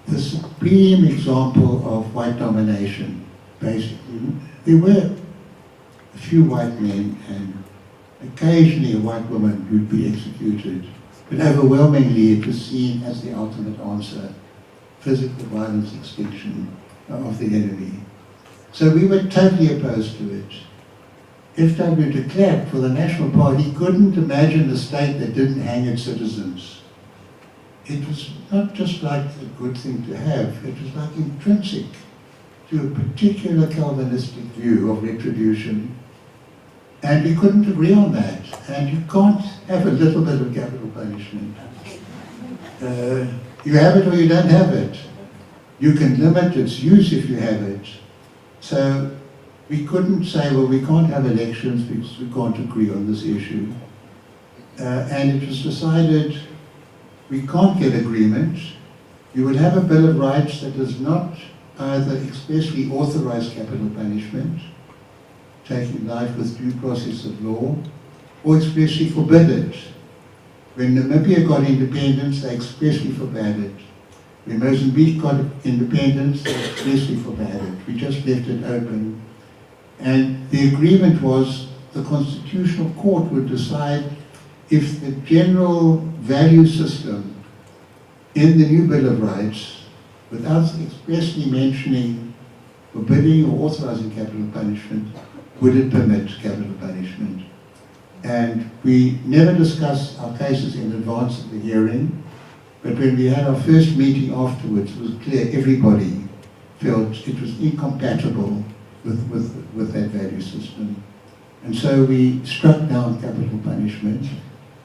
the supreme example of white domination, basically. There were a few white men and occasionally a white woman who'd be executed, but overwhelmingly it was seen as the ultimate answer, physical violence extinction of the enemy. So we were totally opposed to it. F.W. de Klerk for the National Party couldn't imagine a state that didn't hang its citizens. It was not just like a good thing to have, it was like intrinsic to a particular Calvinistic view of retribution. And we couldn't agree on that. And you can't have a little bit of capital punishment. You have it or you don't have it. You can limit its use if you have it. So we couldn't say, well, we can't have elections because we can't agree on this issue. And it was decided we can't get agreement. You would have a Bill of Rights that does not either expressly authorize capital punishment, taking life with due process of law, or expressly forbid it. When Namibia got independence, they expressly forbade it. When Mozambique got independence, they expressly forbade it. We just left it open. And the agreement was the Constitutional Court would decide if the general value system in the new Bill of Rights, without expressly mentioning forbidding or authorizing capital punishment, would it permit capital punishment. And we never discuss our cases in advance of the hearing, but when we had our first meeting afterwards, it was clear everybody felt it was incompatible with that value system. And so we struck down capital punishment,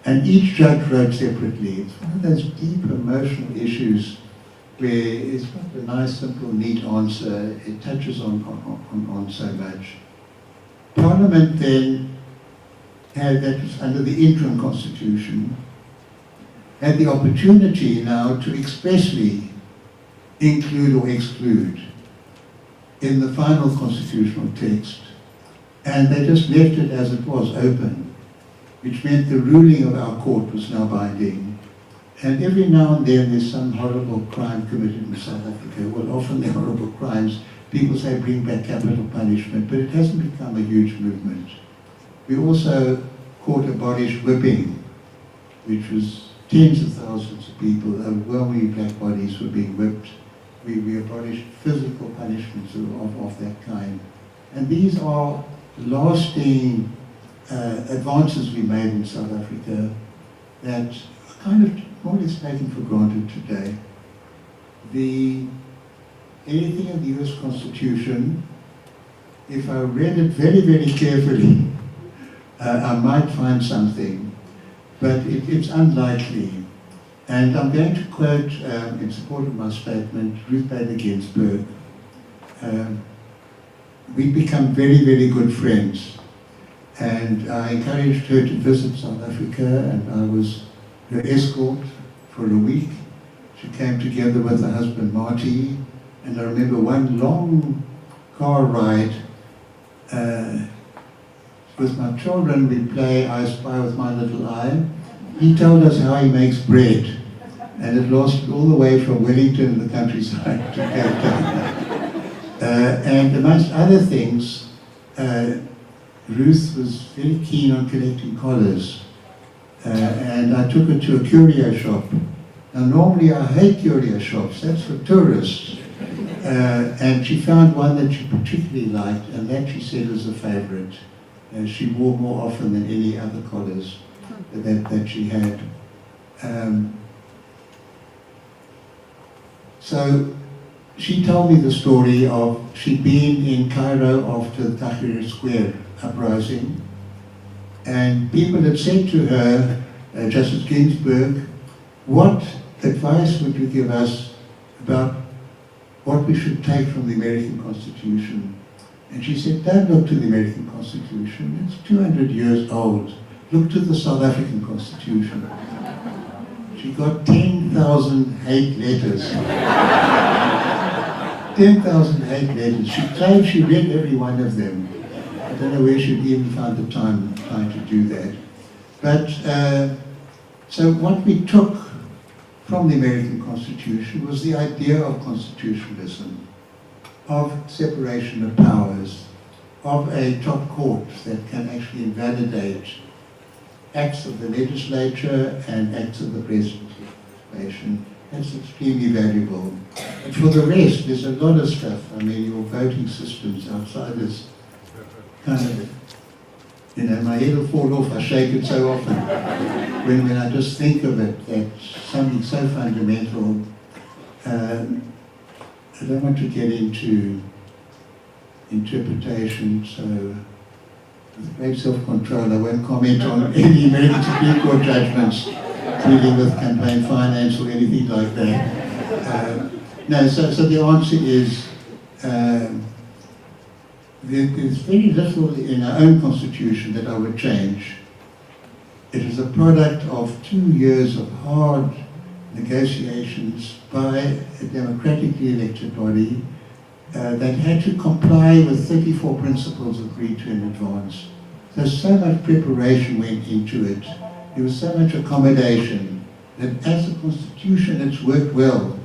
and each judge wrote separately. It's one of those deep emotional issues where it's not a nice, simple, neat answer. It touches on so much. Parliament then had, that was under the interim constitution, had the opportunity now to expressly include or exclude in the final constitutional text, and they just left it as it was, open, which meant the ruling of our court was now binding. And every now and then there's some horrible crime committed in South Africa. Well, often they're horrible crimes. People say bring back capital punishment, but it hasn't become a huge movement. We also court abolished whipping, which was tens of thousands of people, overwhelmingly black bodies were being whipped. We abolished physical punishments of that kind. And these are lasting advances we made in South Africa that are kind of more or less taken for granted today. Anything in the US Constitution, if I read it very, very carefully, I might find something, but it's unlikely. And I'm going to quote, in support of my statement, Ruth Bader Ginsburg. We've become very, very good friends. And I encouraged her to visit South Africa, and I was her escort for a week. She came together with her husband, Marty, and I remember one long car ride with my children. We play I Spy with My Little Eye. He told us how he makes bread, and it lasted all the way from Wellington, the countryside, to Cape Town. And amongst other things, Ruth was very keen on collecting collars, and I took her to a curio shop. Now normally I hate curio shops, that's for tourists. And she found one that she particularly liked, and that she said was a favorite. She wore more often than any other collars that she had. So she told me the story of, she'd been in Cairo after the Tahrir Square uprising, and people had said to her, Justice Ginsburg, what advice would you give us about what we should take from the American Constitution? And she said, don't look to the American Constitution, it's 200 years old. Look to the South African Constitution. She got 10,000 hate letters. 10,000 hate letters. She claimed she read every one of them. I don't know where she'd even found the time to do that. But, so what we took from the American Constitution was the idea of constitutionalism, of separation of powers, of a top court that can actually invalidate acts of the legislature and acts of the president of the administration. That's extremely valuable. But for the rest, there's a lot of stuff. I mean, your voting systems outside this kind of, you know, my head will fall off, I shake it so often. When I just think of it, that's something so fundamental. I don't want to get into interpretation, so with great self-control, I won't comment on any American Supreme Court judgments dealing with campaign finance or anything like that. No, so the answer is, there's very little in our own constitution that I would change. It is a product of 2 years of hard negotiations by a democratically elected body that had to comply with 34 principles agreed to in advance. So much preparation went into it. There was so much accommodation that as a constitution it's worked well.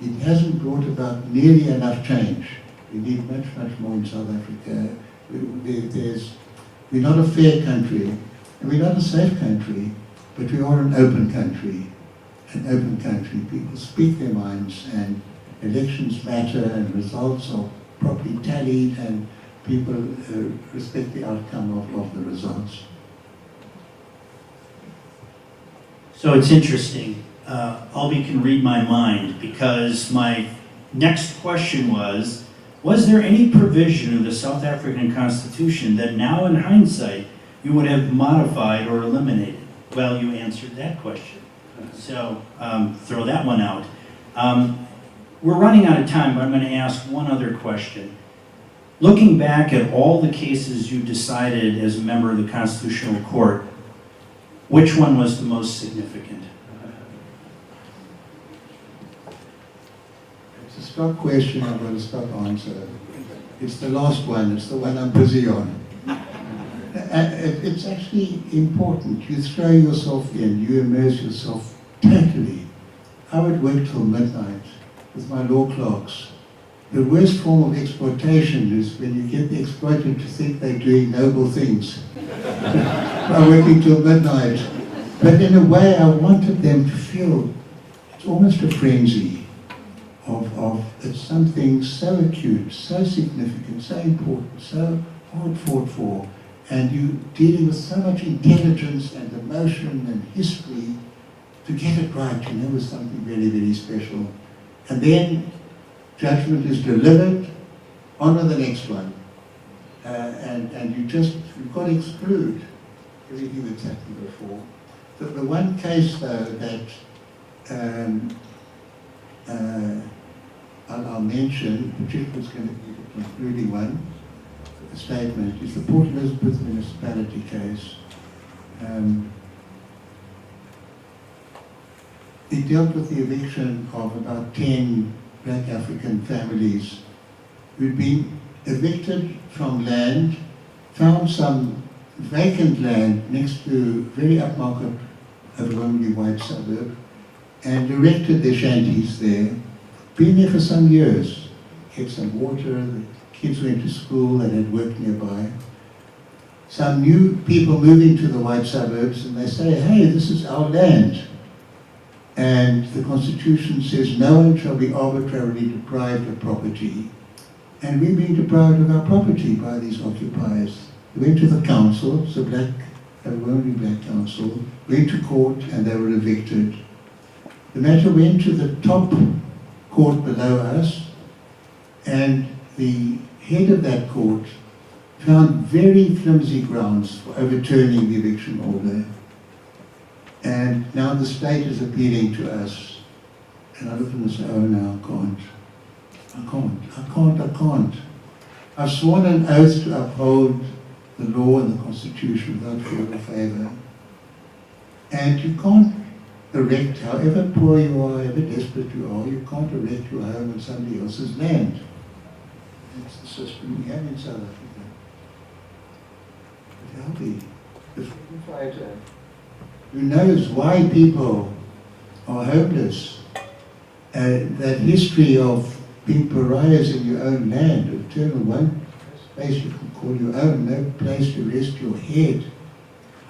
It hasn't brought about nearly enough change. We need much, much more in South Africa. We're not a fair country, and we're not a safe country, but we are an open country. An open country. People speak their minds, and elections matter, and results are properly tallied, and people respect the outcome of the results. So it's interesting. Albie can read my mind because my next question was there any provision of the South African Constitution that now in hindsight you would have modified or eliminated? Well, you answered that question. So throw that one out. We're running out of time, but I'm going to ask one other question. Looking back at all the cases you decided as a member of the Constitutional Court, which one was the most significant? It's a stock question, I've got a stock answer. It's the last one, it's the one I'm busy on. It's actually important. You throw yourself in, you immerse yourself totally. I would work till midnight with my law clerks. The worst form of exploitation is when you get the exploited to think they're doing noble things by working till midnight. But in a way, I wanted them to feel it's almost a frenzy of it's something so acute, so significant, so important, so hard fought for, and you dealing with so much intelligence and emotion and history to get it right, you know, was something very, very special. And then judgment is delivered, on to the next one. And you've got to exclude everything that's happened before. The one case, though, that I'll mention, particularly is going to be the concluding one, the statement, is the Port Elizabeth municipality case. It dealt with the eviction of about 10 Black African families who'd been evicted from land, found some vacant land next to very upmarket, overwhelmingly white suburb, and erected their shanties there. Been there for some years, had some water, the kids went to school and had work nearby. Some new people moving to the white suburbs and they say, hey, this is our land. And the Constitution says no one shall be arbitrarily deprived of property. And we're being deprived of our property by these occupiers. They went to the council, it's a black, overwhelmingly black council, went to court and they were evicted. The matter went to the top court below us, and the head of that court found very flimsy grounds for overturning the eviction order. And now the state is appealing to us. And I look and say, oh no, I can't. I've sworn an oath to uphold the law and the Constitution without fear or favour. And you can't erect, however poor you are, however desperate you are, you can't erect your home on somebody else's land. That's the system we have in South Africa. But Albie, the freedom fighter, who knows why people are homeless, that history of being pariahs in your own land, of turning one place you can call your own, no place to rest your head.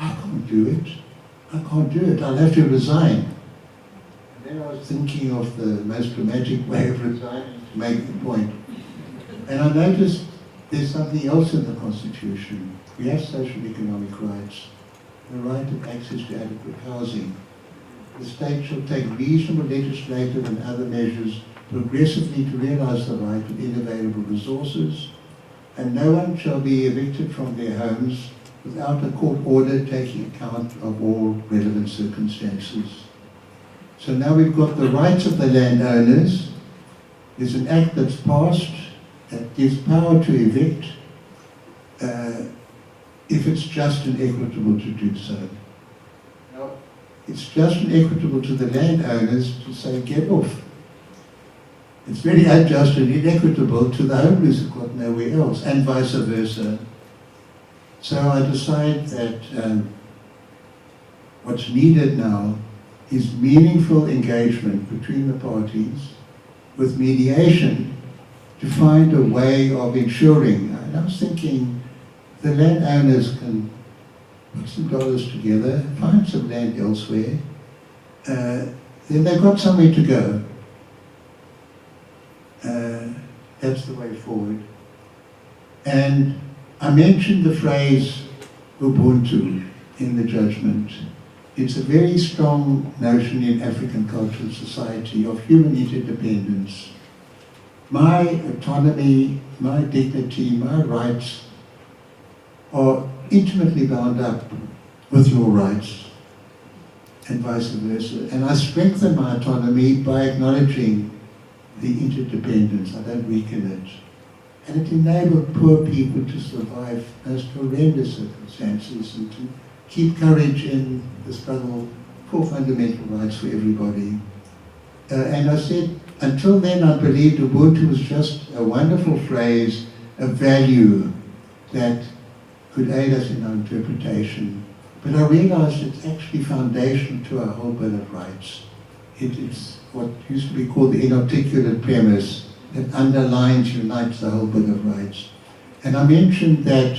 I can't do it. I'll have to resign. And then I was thinking of the most dramatic way of resigning to make the point. And I noticed there's something else in the Constitution. We have social economic rights. The right of access to adequate housing. The state shall take reasonable legislative and other measures progressively to realize the right of inavailable resources, and no one shall be evicted from their homes without a court order taking account of all relevant circumstances. So now we've got the rights of the landowners. There's an act that's passed that gives power to evict if it's just and equitable to do so. Now, it's just and equitable to the landowners to say, get off. It's very unjust and inequitable to the homeless who've got nowhere else, and vice versa. So I decide that what's needed now is meaningful engagement between the parties with mediation to find a way of ensuring. And I was thinking the landowners can put some dollars together, find some land elsewhere, then they've got somewhere to go. That's the way forward. And I mentioned the phrase Ubuntu in the judgment. it's a very strong notion in African cultural society of human interdependence. My autonomy, my dignity, my rights are intimately bound up with your rights, and vice versa. And I strengthen my autonomy by acknowledging the interdependence. I don't weaken it. And it enabled poor people to survive most horrendous circumstances and to keep courage in the struggle for fundamental rights for everybody. And I said, until then I believed Ubuntu was just a wonderful phrase, a value that could aid us in our interpretation. But I realized it's actually foundational to our whole Bill of Rights. It's what used to be called the inarticulate premise that underlines, unites the whole Bill of Rights. And I mentioned that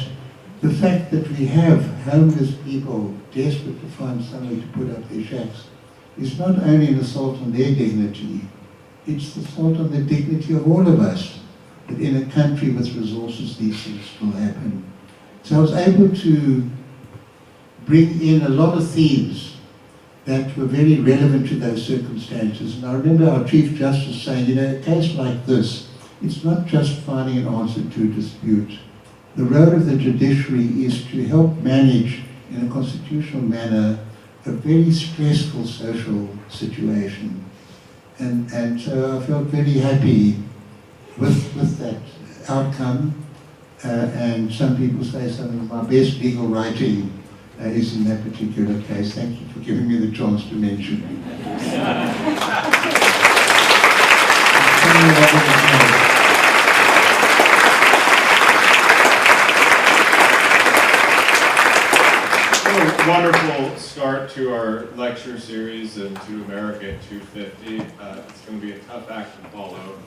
the fact that we have homeless people desperate to find somewhere to put up their shacks is not only an assault on their dignity, it's an assault on the dignity of all of us. That in a country with resources, these things still happen. So I was able to bring in a lot of themes that were very relevant to those circumstances. And I remember our Chief Justice saying, you know, a case like this, it's not just finding an answer to a dispute. The role of the judiciary is to help manage, in a constitutional manner, a very stressful social situation. And so I felt very happy with that outcome. And some people say some of my best legal writing is in that particular case. Thank you for giving me the chance to mention it. Wonderful start to our lecture series and to America at 2:50. It's going to be a tough act to follow.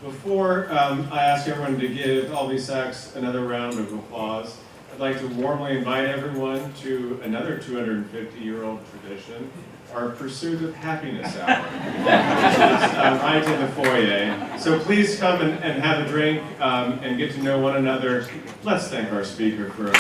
Before I ask everyone to give Albie Sachs another round of applause, I'd like to warmly invite everyone to another 250-year-old tradition, our Pursuit of Happiness Hour, which is right in the foyer. So please come and have a drink and get to know one another. Let's thank our speaker for a